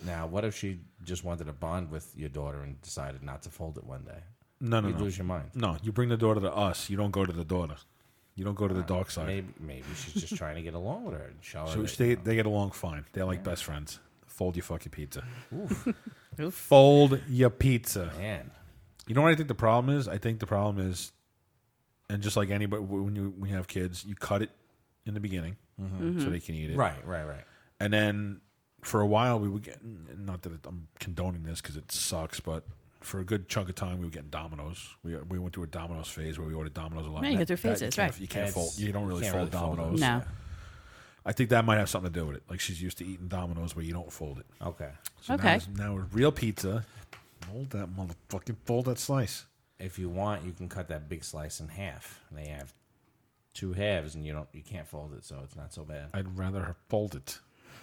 Now, what if she just wanted to bond with your daughter and decided not to fold it one day? No. You'd lose your mind. No, you bring the daughter to us. You don't go to the daughter. You don't go to the dark side. Maybe she's just trying to get along with her and show her. So they get along fine. They're like best friends. Fold your fucking pizza. Oof. Fold your pizza. Man. You know what I think the problem is? I think the problem is, and just like anybody, when you have kids, you cut it in the beginning so they can eat it. Right. And then for a while we would get, not that I'm condoning this because it sucks, but for a good chunk of time we were getting Domino's. We went through a Domino's phase where we ordered Domino's a lot. Yeah, you go through phases, right? You can't fold. You don't really can't fold really fold Domino's. No. Yeah. I think that might have something to do with it. Like she's used to eating Domino's where you don't fold it. Okay. So Okay. Now with real pizza, fold that slice. If you want, you can cut that big slice in half. They have 2 halves, and you can't fold it, so it's not so bad. I'd rather her fold it,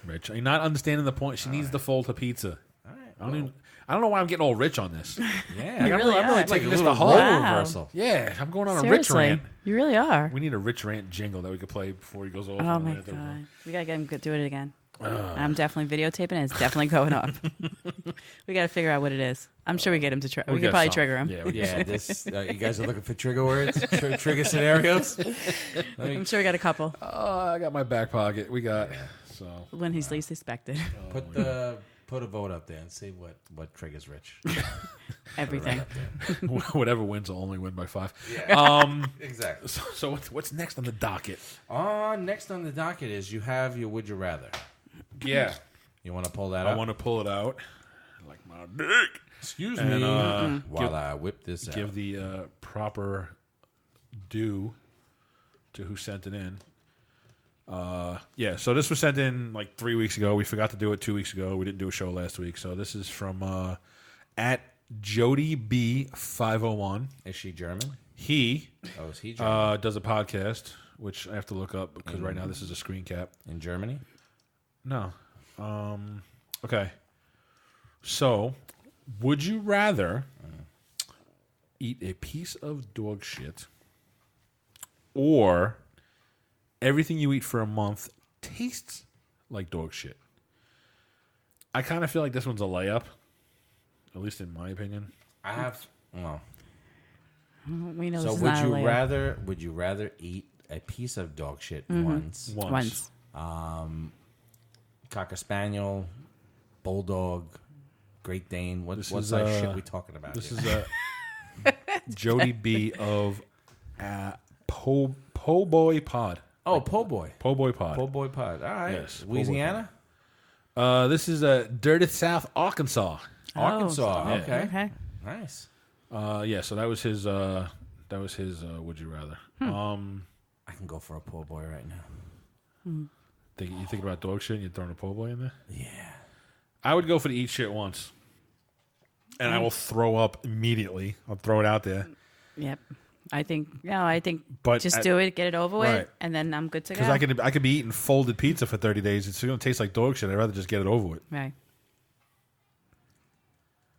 Rich. You're not understanding the point. She needs to fold her pizza. All right. I don't know why I'm getting all rich on this. Yeah. You really I'm are. really Like a taking this little the whole. role Wow. reversal. Yeah, I'm going on a rich Seriously, rant. you really are. We need a rich rant jingle that we could play before he goes off. Oh my god, we gotta get him to do it again. I'm definitely videotaping it. It's definitely going up. We gotta figure out what it is. I'm sure we get him to try. We could probably trigger him. Yeah, we Yeah, this you guys are looking for trigger words, trigger scenarios. I'm sure we got a couple I got my back pocket. We got so when he's least expected. Put a vote up there and see what triggers Rich. Everything. whatever wins will only win by 5. Yeah. Exactly. So what's next on the docket? Next on the docket is you have your Would You Rather. Yeah, You want to pull that I up? want to pull it out like my dick. Excuse And, me. While I whip this out. Give the proper due to who sent it in. So this was sent in like 3 weeks ago. We forgot to do it 2 weeks ago. We didn't do a show last week. So this is from at Jody B501. Is she German? He Is he German? does a podcast, which I have to look up because right now this is a screen cap. In Germany? No. Okay. So, would you rather eat a piece of dog shit or everything you eat for a month tastes like dog shit? I kind of feel like this one's a layup, at least in my opinion. I have. Well, We know so this is would not a you layup. rather eat a piece of dog shit once? Once. Cocker Spaniel, Bulldog, Great Dane. What This size is, shit we talking about? This here? is Jody B of Po Boy Pod. Oh, Po Boy. Po Boy Pod. Po Boy Pod. All right. Yes, Po' Boy Louisiana? This is Dirty South, Arkansas. Arkansas. Oh, Okay. Okay. Nice. So that was his. Would you rather? I can go for a Po Boy right now. You think about dog shit and you're throwing a po' boy in there? Yeah. I would go for the eat shit once, and I will throw up immediately. I'll throw it out there Yep. I think But just do it, get it over with, Right. and then I'm good to go. because I could be eating folded pizza for 30 days. It's going to taste like dog shit. I'd rather just get it over with. Right.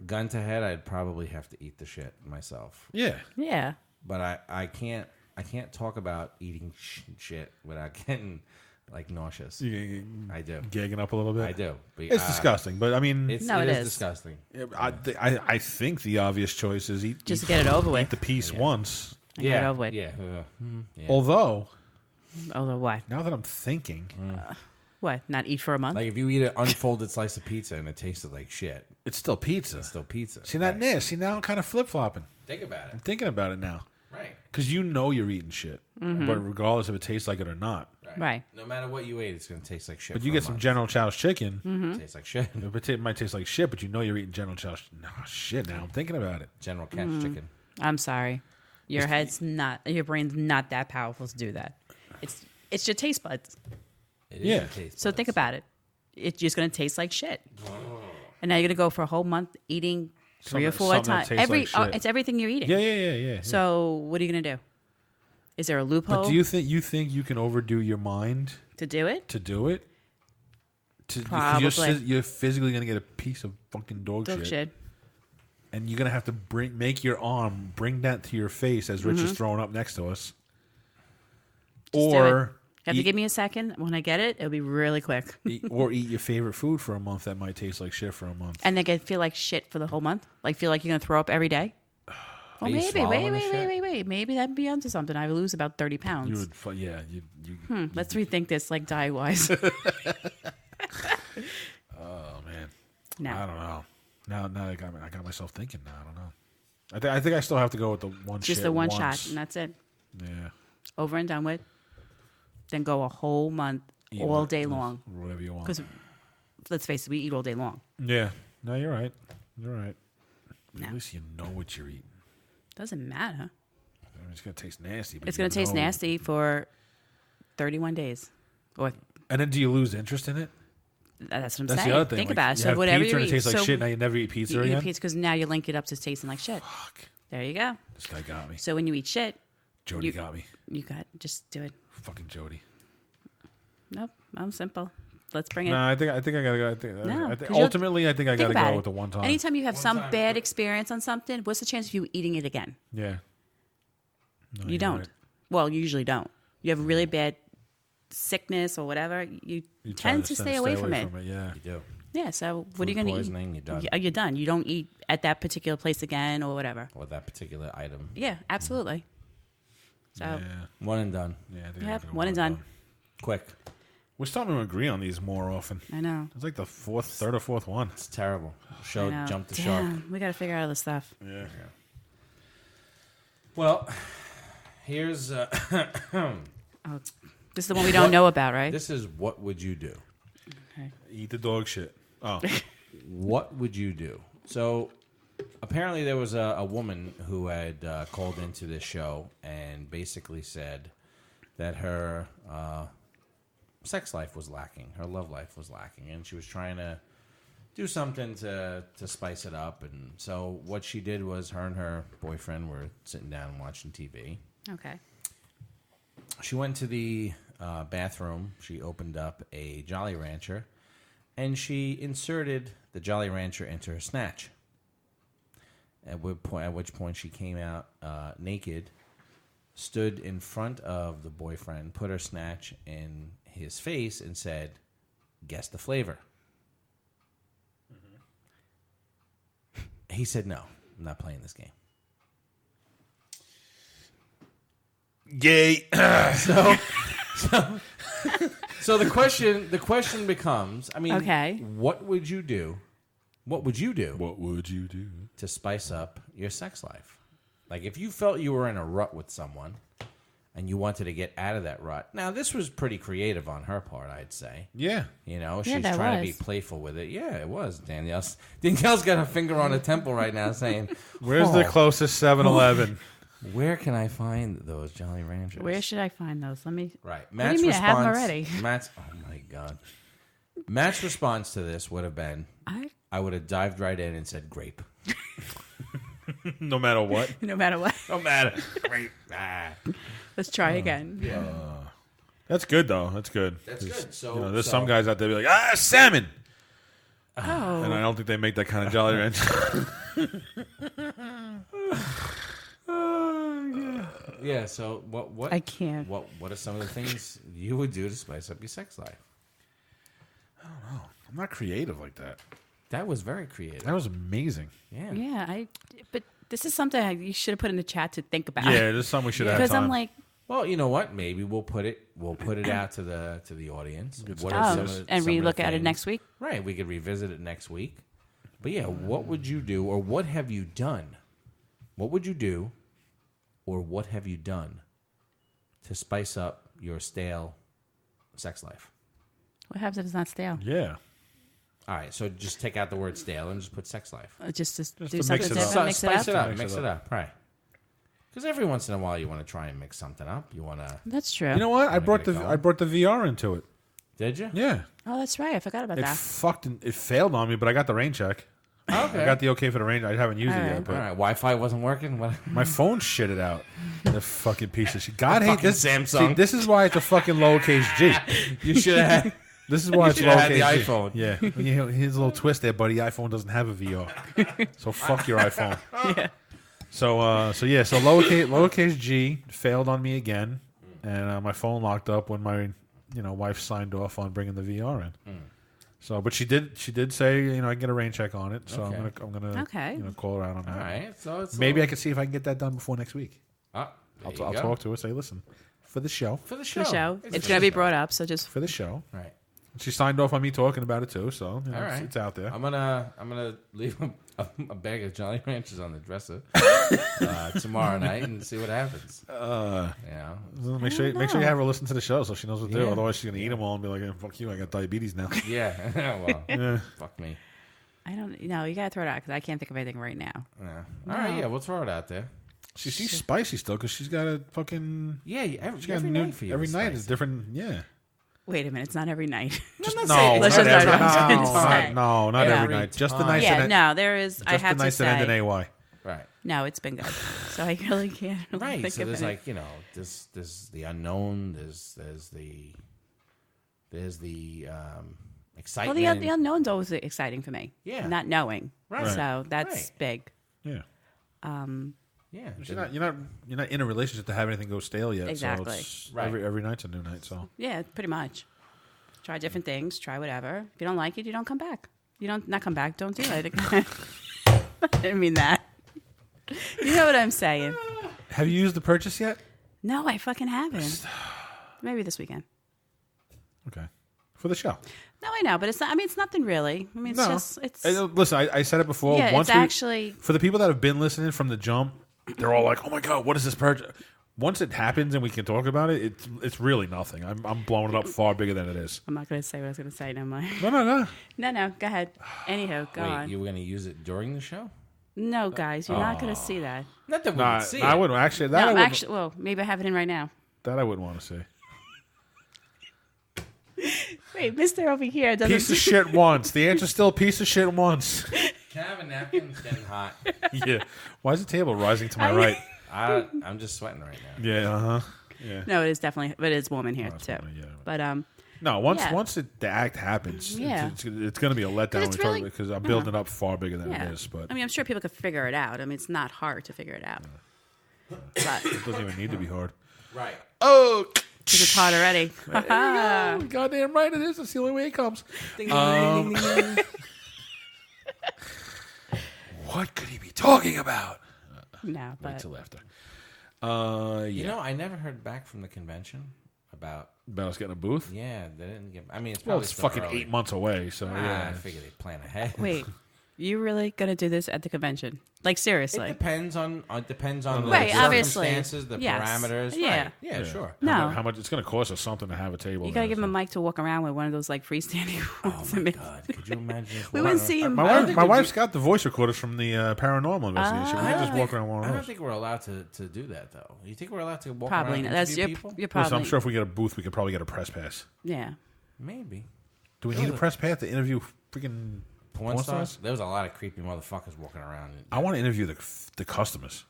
Gun to head, I'd probably have to eat the shit myself. Yeah. Yeah. But I can't talk about eating shit without getting like nauseous. I do. Gagging up a little bit. I do. But, It's disgusting, but I mean, It it is is. disgusting. I think the obvious choice is eat Just get it over eat with. the piece once. And get it over with. Yeah. Although Although what? now that I'm thinking, What? Not eat for a month? Like if you eat an unfolded slice of pizza and it tasted like shit, it's still pizza. it's still pizza. See that? Right. See now I'm kind of flip flopping. Think about I'm it. thinking about it now. Right. Because you know you're eating shit, but regardless if it tastes like it or not. Right. No matter what you ate, it's going to taste like shit. But you for get a some month. General Chow's chicken, Mm-hmm. Tastes like shit. it might taste like shit, but you know you're eating General Chow's. No shit. Now I'm thinking about it. General Catch chicken. I'm sorry. Your your brain's not that powerful to do that. It's your taste buds. It Yeah. is a taste So buds. think about it. It's just going to taste like shit. And now you're going to go for a whole month eating three or four Something that times. tastes like shit. It's everything you're eating. Yeah. So what are you going to do? Is there a loophole But do you think you can overdo your mind to do it? to do it? Probably. You're physically gonna get a piece of fucking dog shit, and you're gonna have to make your arm bring that to your face as Rich is throwing up next to us. Or you have to give me a second. When I get it, it'll be really quick. eat your favorite food for a month that might taste like shit for a month. And then feel like shit for the whole month? Like feel like you're going to throw up every day? Well, you maybe. swallowing the shit? Wait. Maybe that'd be onto something. I would lose about 30 pounds. You would, Let's rethink this, like diet-wise. Oh, man. No. I don't know. Now I got myself thinking now. I don't know. I think I still have to go with the one shot. Just the one shot, and that's it. Yeah. Over and done with. Then go a whole month, all day long. Whatever you want. Because, let's face it, we eat all day long. Yeah. No, you're right. You're right. No. At least you know what you're eating. Doesn't matter. I mean, it's going to taste nasty. But It's going to taste nasty for 31 days. And then do you lose interest in it? That's what I'm That's saying. the other thing. Think Like, about it. you So have whatever pizza you and eat. it tastes like so shit. Now you never eat pizza you again? eat pizza because now you link it up to tasting like shit. Fuck. There you go. This guy got me. So when you eat shit, Jody got me. just do it. Fucking Jody. Nope, I'm simple. Let's bring it. No, I think I gotta go. No, 'cause Ultimately, I think I Think gotta about go it. with the one time. Anytime you have some bad experience on something, what's the chance of you eating it again? Yeah. No, You you're don't. right. Well, you usually don't. You have a really bad sickness or whatever, you try tend to stay away from it. Yeah. You do. Yeah, so what are you Food going to poisoning, eat? you're done. You're done. You don't eat at that particular place again or whatever. Or that particular item. Yeah, absolutely. So, Yeah. One and done. Yeah. I think yeah, I'm gonna one and go done. Quick. We're starting to agree on these more often. I know. It's like the third or fourth one. It's terrible. I Show know. jumped the shark. Damn, we got to figure out all this stuff. Yeah. Well, here's Oh, this is the one we don't know about, right? this is what would you do? Eat the dog shit. Oh. What would you do? So apparently there was a woman who had called into this show and basically said that her sex life was lacking, her love life was lacking, and she was trying to do something to spice it up. And so what she did was her and her boyfriend were sitting down and watching TV. Okay. She went to the bathroom. She opened up a Jolly Rancher, and she inserted the Jolly Rancher into her snatch. At which point she came out naked, stood in front of the boyfriend, put her snatch in his face, and said, "Guess the flavor." He said, "No, I'm not playing this game." Gay. So the question becomes, I mean, Okay. what would you do? What would you do What would you do? to spice up your sex life? Like if you felt you were in a rut with someone and you wanted to get out of that rut. Now, this was pretty creative on her part, I'd say. Yeah. You know, Yeah, she's that trying to was. be playful with it. Yeah, it was. Danielle's got her finger on her temple right now saying, Where's the "Oh, closest 7-Eleven? where can I find those Jolly Ranchers?" Where should I find those? Let me. Right. do Matt's you mean I have 'em response. already? Matt's. Oh my god. Matt's response to this would have been, I would have dived right in and said grape. No matter what. No matter what. No matter. Grape. Ah. Let's try again. Yeah. That's good, though. That's good. That's good. So, You know, there's some guys out there be like, salmon! Oh. And I don't think they make that kind of Jolly Rancher. Yeah. So what? I can't. What are some of the things you would do to spice up your sex life? I'm not creative like that. That was very creative. That was amazing. Yeah. Yeah, but this is something you should have put in the chat to think about. Yeah, this is something we should have had Because time. I'm like, Well, you know what? Maybe we'll put it out to the audience. What are oh, some of the- and some of the relook at it things- next week. Right. We could revisit it next week. But yeah, what would you do, or what have you done? What would you do, or what have you done to spice up your stale sex life? What happens if it's not stale? Yeah. All right, so just take out the word stale and just put sex life. Just do to something mix it up. different, mix it Spice up. Mix it up. Right. Because every once in a while you want to try and mix something up. You want to. That's true. You know what? I Wanna brought get it the going? I brought the VR into it. Did you? Yeah. Oh, that's right. I forgot about It that. it failed on me, but I got the rain check. Okay. I got the okay for the rain. I haven't used All it right. yet, All but right. Wi-Fi wasn't working. What? my phone shitted out. The fucking piece of shit. God hate Fucking this Samsung. See, this is why it's a fucking lowercase G. You should have. This is why it's should've had the lowercase G. iPhone. Yeah. Here's a little twist there, buddy. iPhone doesn't have a VR. So fuck your iPhone. Yeah. So lowercase G failed on me again, and my phone locked up when my wife signed off on bringing the VR in. So, but she did say I can get a rain check on it. So Okay. I'm gonna Okay. call her out on that. All right. So it's Maybe I can see if I can get that done before next week. I'll I'll talk to her. Say, listen, for the show, for the show. The show. It's It's for going to the be brought up, so just for the show. Right. She signed off on me talking about it too. So All right. it's out there. I'm gonna leave a bag of Jolly Ranchers on the dresser tomorrow night and see what happens. Yeah. Make sure you have her listen to the show so she knows what to do. Yeah. Otherwise, she's gonna eat them all and be like, "Fuck you! I got diabetes now." Yeah. Well, fuck me. I don't know. You got to throw it out because I can't think of anything right now. Yeah. All right. Yeah. We'll throw it out there. She's spicy still because she's got a fucking. Yeah. She got Every new, night for you. every is night is spicy. different. Yeah. Wait a minute. It's not every night. I'm not No, saying- Let's not just every, start no, off. not Every every night. Just the time. nights Yeah, that no, there is. I just have the to nights that end say. in AY. Right. No, it's been good. So I really can't. Really Right. think So of there's any. like there's the unknown. There's the Well, excitement. the unknown's always exciting for me. Yeah. Not knowing. Right. So that's Right. big. Yeah. Yeah. You're not in a relationship to have anything go stale yet. Exactly. So it's Right. every night's a new night. So Yeah, pretty much. Try different things. Try whatever. If you don't like it, you don't come back. You don't not come back. Don't do it. I didn't mean that. You know what I'm saying? have you used the purchase yet? No, I fucking haven't. Maybe this weekend. Okay. For the show. No, I know, but it's not. I mean, it's nothing really. I mean, it's just it's. Listen, I said it before. Yeah, Once it's actually- for the people that have been listening from the jump, they're all like, "Oh my god, what is this purchase?" Once it happens and we can talk about it, it's really nothing. I'm blowing it up far bigger than it is. I'm not going to say what I was going to say. No, mind. No. No. Go ahead. Anyhow, go Wait, on. you were going to use it during the show? No, guys, you're not going to see that. Not that we Nah, would see I it. wouldn't actually. That I No, wouldn't, actually, well, maybe I have it in right now. that I wouldn't want to see. Wait, Mister over here doesn't. Piece of shit once. The answer's still piece of shit once. Can I have a napkin? It's getting hot. Yeah. Why is the table rising to my right? I'm just sweating right now. Yeah. Uh huh. Yeah. No, it is definitely, but it's warm in here too. warm, yeah. But No, once Yeah. the act happens, Yeah. it's going to be a letdown it's really- because I'm building it up far bigger than yeah, it is. But I mean, I'm sure people could figure it out. I mean, it's not hard to figure it out. But it doesn't even need to be hard. Right. Oh, because it's hard already. goddamn right it is. That's the only way it comes. What could he be talking about? No, but Till after. You know, I never heard back from the convention about. About us getting a booth? Yeah, they didn't get. I mean, it's Well, probably it's still fucking early. 8 months away, so yeah. I figure they plan ahead. wait, you really gonna do this at the convention? Like It seriously? depends on the Right, obviously. circumstances, the Yes. parameters. Yeah. Right. Yeah, sure. No, How much it's going to cost us something to have a table? you gotta there, give him a so. mic to walk around with one of those like freestanding ones. Oh my god! Could you imagine? If We wouldn't see him. My wife's got the voice recorders from the paranormal investigation. We I can don't just walk around one I of don't those. think we're allowed to do that though. You think we're allowed to walk Probably around not. and That's interview you're people? probably. Listen, I'm sure if we get a booth, we could probably get a press pass. Yeah. Maybe. Do we need a press pass to interview freaking Porn stars? There was a lot of creepy motherfuckers walking around. I want to interview the customers.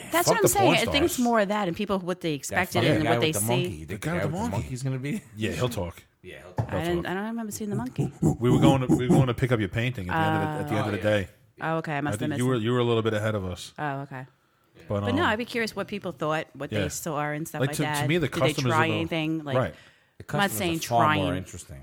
That's Fuck what I'm the saying. porn I think it's stars. more of that and people what they expected fucking and guy what they with the see. monkey. The The guy guy with the with the monkey. monkey's gonna be. Yeah, he'll talk. Yeah. He'll I don't remember seeing the monkey. We were going to pick up your painting at the end of the day. Oh, okay. I I must have think missed you were it. a little bit ahead of us. Oh, okay. But But no, I'd be curious what people thought, what yeah. they saw and stuff Like, like, to that. me, the Did they customers try are the- anything? Like, right. The I'm not customers saying are far more trying. interesting.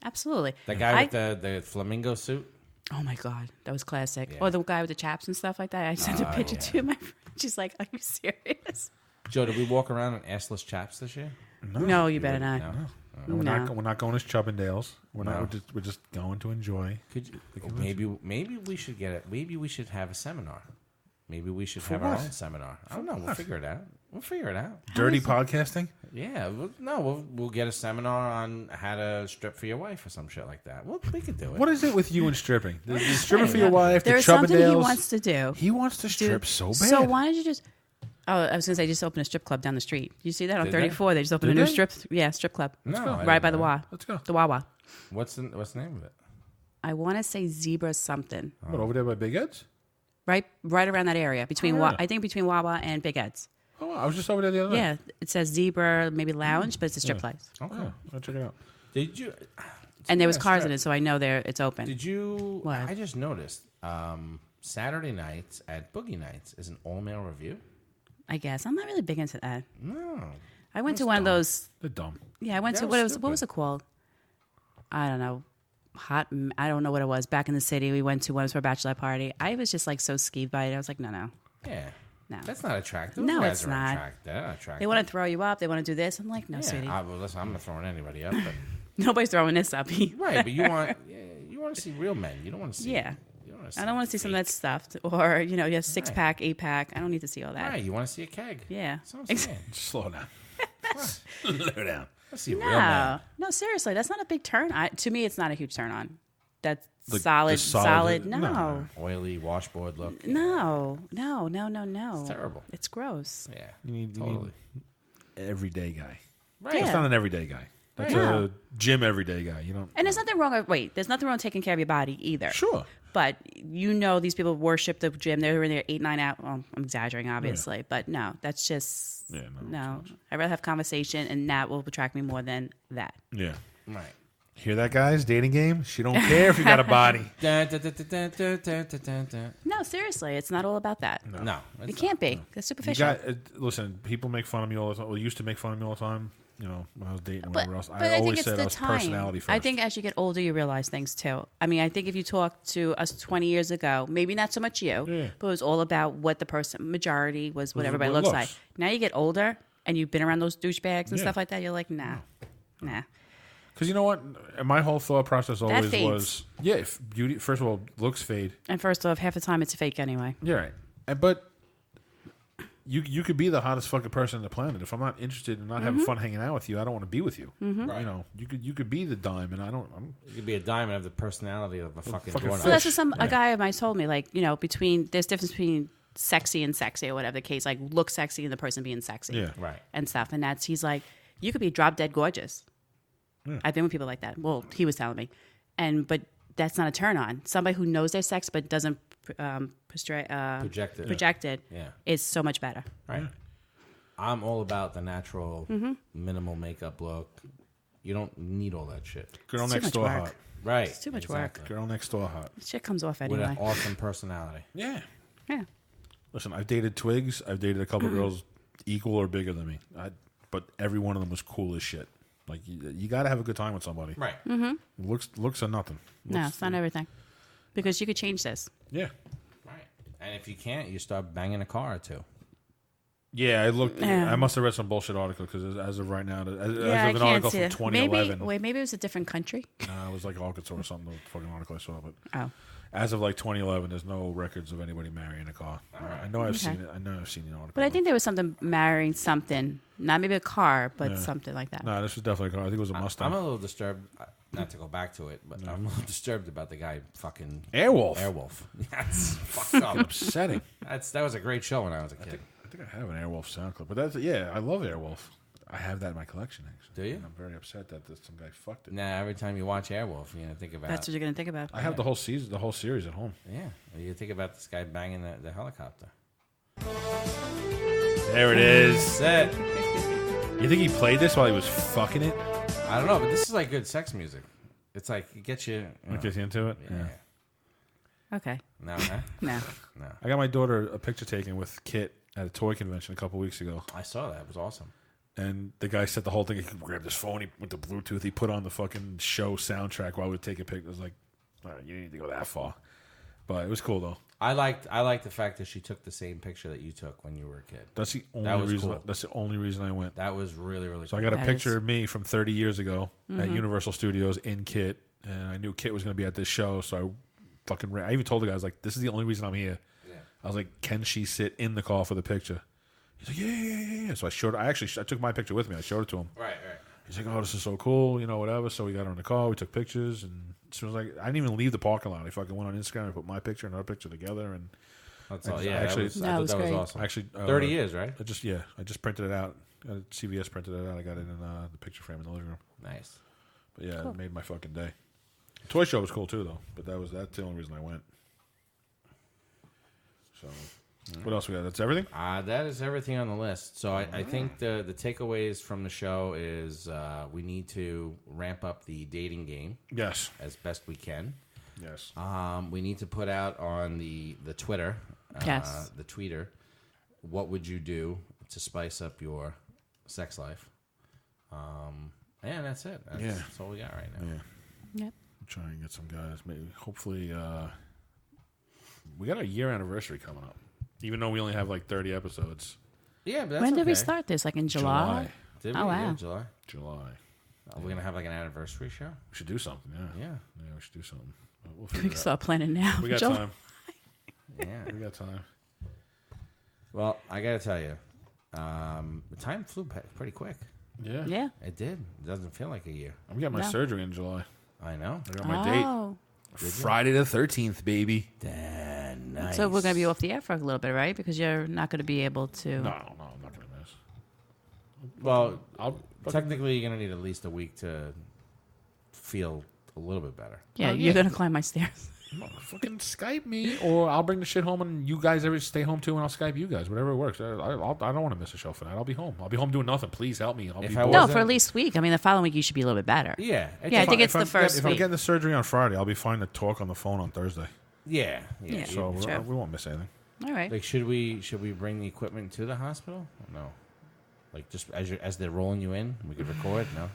Absolutely. The guy with the flamingo suit. Oh my god, that was classic. Yeah. Or the guy with the chaps and stuff like that. I sent a picture to my friend. She's like, "Are you serious?" Joe, did we walk around in assless chaps this year? No, you better not. No. No, we're No. not going as Chubbindales. We're No. not. We're just going to enjoy. Could you, maybe we should get it. Maybe we should have a seminar. Maybe we should have what? our own seminar. I don't know. We'll figure it out. Dirty podcasting. Yeah. We'll get a seminar on how to strip for your wife or some shit like that. We could do it. What is it with you and stripping? The stripping for your wife. There's the something he Chubbindales. wants to do. He wants to strip so bad. So why don't you just? Oh, I was gonna say just open a strip club down the street. You see that on Did they? 34? They just opened Did a new they? strip club. No, I right didn't by the know. Wawa. Let's go. The Wawa. What's the name of it? I want to say Zebra something. What, over there by Big Ed's? Right around that area between yeah. I think between Wawa and Big Ed's. Oh, I was just over there the other night. Yeah, it says Zebra maybe lounge, but it's a strip place. Okay. Oh, I'll check it out. Did you? And there was cars in strip. it, so I know it's open. Did you? What? I just noticed. Saturday nights at Boogie Nights is an all-male review. I guess I'm not really big into that. No. I went to one of those. They're dumb. Yeah, I went That to was what was it called? I don't know. I don't know what it was. Back in the city, we went to one for a bachelor party. I was just like so skeeved by it. I was like, no. Yeah. No. That's not attractive. No, Those it's guys are not. They're not attractive. They want to throw you up. They want to do this. I'm like, no, sweetie. Listen, I'm not throwing anybody up. But, Nobody's throwing this up. right, but you want to see real men. You don't want to see. Yeah. You don't wanna I don't want to see fake. some of that stuffed or, you have 6-pack, 8-pack. I don't need to see all that. Right, you want to see a keg. Yeah. That's what I'm saying. Slow down. Slow down. Let's see real men. No, seriously, that's not a big turn. To me, it's not a huge turn on. That's The solid. solid- No. Oily washboard look. No. It's terrible. It's gross. Yeah. You need Totally. everyday guy. Right. Yeah. That's not an everyday guy. That's No. a gym everyday guy. You don't. And there's nothing wrong. There's nothing wrong with taking care of your body either. Sure. But these people worship the gym. They're in there 8-9 hours. Well, I'm exaggerating, obviously, but no, that's just no. I'd rather have conversation, and that will attract me more than that. Yeah. Right. Hear that, guys? Dating game. She don't care if you got a body. Dun, dun, dun, dun, dun, dun, dun, dun, dun. No, seriously, it's not all about that. No. It can't be. That's You superficial. got listen. People make fun of me all the time. Well, used to make fun of me all the time. When I was dating and whatever else. But I think always it's said the I was time. personality first. I think as you get older, you realize things too. I mean, I think if you talk to us 20 years ago, maybe not so much you, but it was all about what the majority was, what everybody looks like. Now you get older and you've been around those douchebags and stuff like that. You're like, nah. Because you know what? My whole thought process always fades. was, if beauty. First of all, looks fade. And first off, half the time it's fake anyway. Yeah, right. But you could be the hottest fucking person on the planet. If I'm not interested in not having fun hanging out with you, I don't want to be with you. Right. You could be the dime, and I don't. You could be a diamond, have the personality of a fucking fucking doorknob. So that's what a guy of mine told me. Like, there's difference between sexy and sexy or whatever the case. Like, look sexy and the person being sexy. Yeah. Right. And stuff. And he's like, you could be drop dead gorgeous. I've been with people like that. Well, he was telling me. But that's not a turn on. Somebody who knows their sex but doesn't project it is so much better. Right. I'm all about the natural, minimal makeup look. You don't need all that shit. Girl It's too next much door work. hot. Right. It's too much work. Girl next door hot. Shit comes off With anyway. an awesome personality. Yeah. Yeah. Listen, I've dated twigs. I've dated a couple girls equal or bigger than me. But every one of them was cool as shit. Like you got to have a good time with somebody. Right. Looks are nothing. No, it's not everything. Because you could change this. Yeah. Right. And if you can't, you start banging a car or two. Yeah, I looked. Yeah. I must have read some bullshit article because as of right now, as I of an can't article see from it. 2011. Maybe it was a different country. It was like Arkansas or something. The fucking article I saw, but Oh. as of like 2011, there's no records of anybody marrying a car. I know I've seen it. I know I've seen the article. But I think there was something marrying something. Not maybe a car, but something like that. No, this was definitely a car. I think it was a Mustang. I'm a little disturbed, not to go back to it, but I'm a little disturbed about the guy fucking Airwolf. Airwolf. That's fucked up. Upsetting. That was a great show when I was a kid. I think I have an Airwolf sound clip, but I love Airwolf. I have that in my collection. Actually. Do you? And I'm very upset that some guy fucked it. Nah, every time you watch Airwolf, you're gonna think about. That's what you're going to think about. I have the whole season, the whole series at home. Yeah, you think about this guy banging the helicopter. There it is. Set. You think he played this while he was fucking it? I don't know, but this is like good sex music. It's like it gets you. Like gets you into it. Yeah. Okay. No, huh? No. I got my daughter a picture taken with Kit at a toy convention a couple weeks ago. I saw that. It was awesome. And the guy set the whole thing. He grabbed his phone with the Bluetooth. He put on the fucking show soundtrack while we were taking pictures. I was like, all right, you didn't need to go that far. But it was cool, though. I liked the fact that she took the same picture that you took when you were a kid. That's the only That was reason. cool. That's the only reason I went. That was really, really So cool. I got a That picture is- of me from 30 years ago at Universal Studios in Kit, and I knew Kit was going to be at this show, so I fucking ran. I even told the guy, I was like, "This is the only reason I'm here." Yeah. I was like, "Can she sit in the car for the picture?" He's like, "Yeah." So I took my picture with me. I showed it to him. Right. He's like, "Oh, this is so cool," whatever. So we got her in the car. We took pictures, and as soon as I didn't even leave the parking lot. I fucking went on Instagram and put my picture and her picture together, and That's all. I Yeah, actually- I That thought was that was great. awesome. actually 30 years, right? I just printed it out. CVS printed it out. I got it in the picture frame in the living room. Nice. But yeah, it made my fucking day. The toy show was cool too, though. But that's the only reason I went. So What else we got? That's everything? That is everything on the list. So I think the takeaways from the show is we need to ramp up the dating game. Yes. As best we can. Yes. We need to put out on the Twitter, the tweeter, what would you do to spice up your sex life? And that's it. That's all we got right now. Yeah. Yep. We'll try and get some guys. Maybe, hopefully, we got a year anniversary coming up. Even though we only have like 30 episodes. Yeah, but that's When did we okay. start this? Like in July? Did we? Oh, Yeah, wow. July. We're going to have like an anniversary show? We should do something, yeah. Yeah. Yeah, we should do something. We'll We figure can it out. start planning now. We got July. time. Yeah. We got time. Well, I got to tell you, the time flew pretty quick. Yeah. Yeah. It did. It doesn't feel like a year. I'm getting my No. surgery in July. I know. I got my date. Oh. Friday the 13th, baby. Damn, nice. So we're going to be off the air for a little bit, right? Because you're not going to be able to. No, I'm not going to miss. Well, I'll technically, you're going to need at least a week to feel a little bit better. Yeah, you're going to climb my stairs. fucking Skype me, or I'll bring the shit home and you guys ever stay home too, and I'll Skype you guys. Whatever works. I don't want to miss a show for that. I'll be home. I'll be home doing nothing. Please help me. I'll If be I bored. No, wasn't- for at least a week. I mean, the following week you should be a little bit better. Yeah. Yeah, I think it's If the first If I'm week. getting the surgery on Friday, I'll be fine to talk on the phone on Thursday. Yeah. Yeah. So Sure. we won't miss anything. All right. Like, should we bring the equipment to the hospital? No. Like, just as they're rolling you in, we could record? No.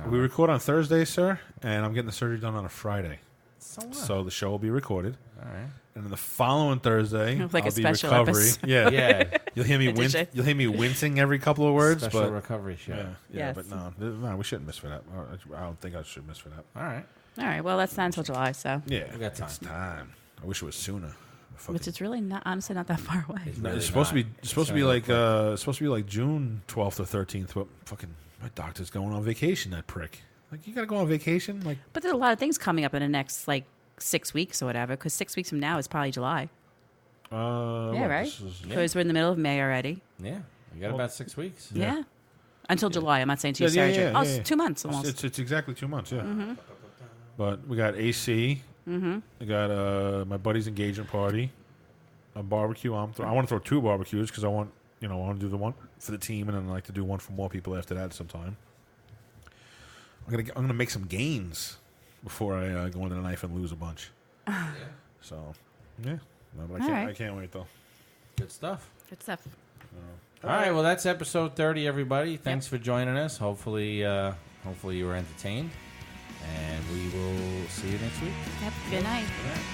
We record on Thursday, sir, and I'm getting the surgery done on a Friday. So what? So the show will be recorded. All right. And then the following Thursday, Like a I'll be special recovery. episode. Yeah, Yeah. You'll hear me Edition. You'll hear me wincing every couple of words, Special but recovery show. yeah, Yes. but no, we shouldn't miss for that. I don't think I should miss for that. All right. All right. Well, that's not until July, so. Yeah, We got time. It's time. I wish it was sooner. Which it's really not, honestly, not that far away. really It's supposed to be. not. It's supposed to It's be gonna like. It's supposed to be like June 12th or 13th. But fucking, my doctor's going on vacation. That prick. Like, you gotta go on vacation. Like, But there's a lot of things coming up in the next, 6 weeks or whatever, because 6 weeks from now is probably July. Yeah, what, right? this is- Because we're in the middle of May already. Yeah. You got about 6 weeks. Yeah. Until July. I'm not saying to your surgery. yeah, Oh, yeah. it's 2 months almost. It's exactly 2 months. Yeah. But we got AC. We got my buddy's engagement party. A barbecue. I want to throw 2 barbecues because I want to do the one for the team, and then I like to do one for more people after that sometime. I'm gonna make some gains before I go into the knife and lose a bunch. So yeah, no, but All right. I can't wait though. Good stuff. Good stuff. All right. Well, that's episode 30, everybody. Thanks for joining us. Hopefully you were entertained. And we will see you next week. Yep. Good night. Good night.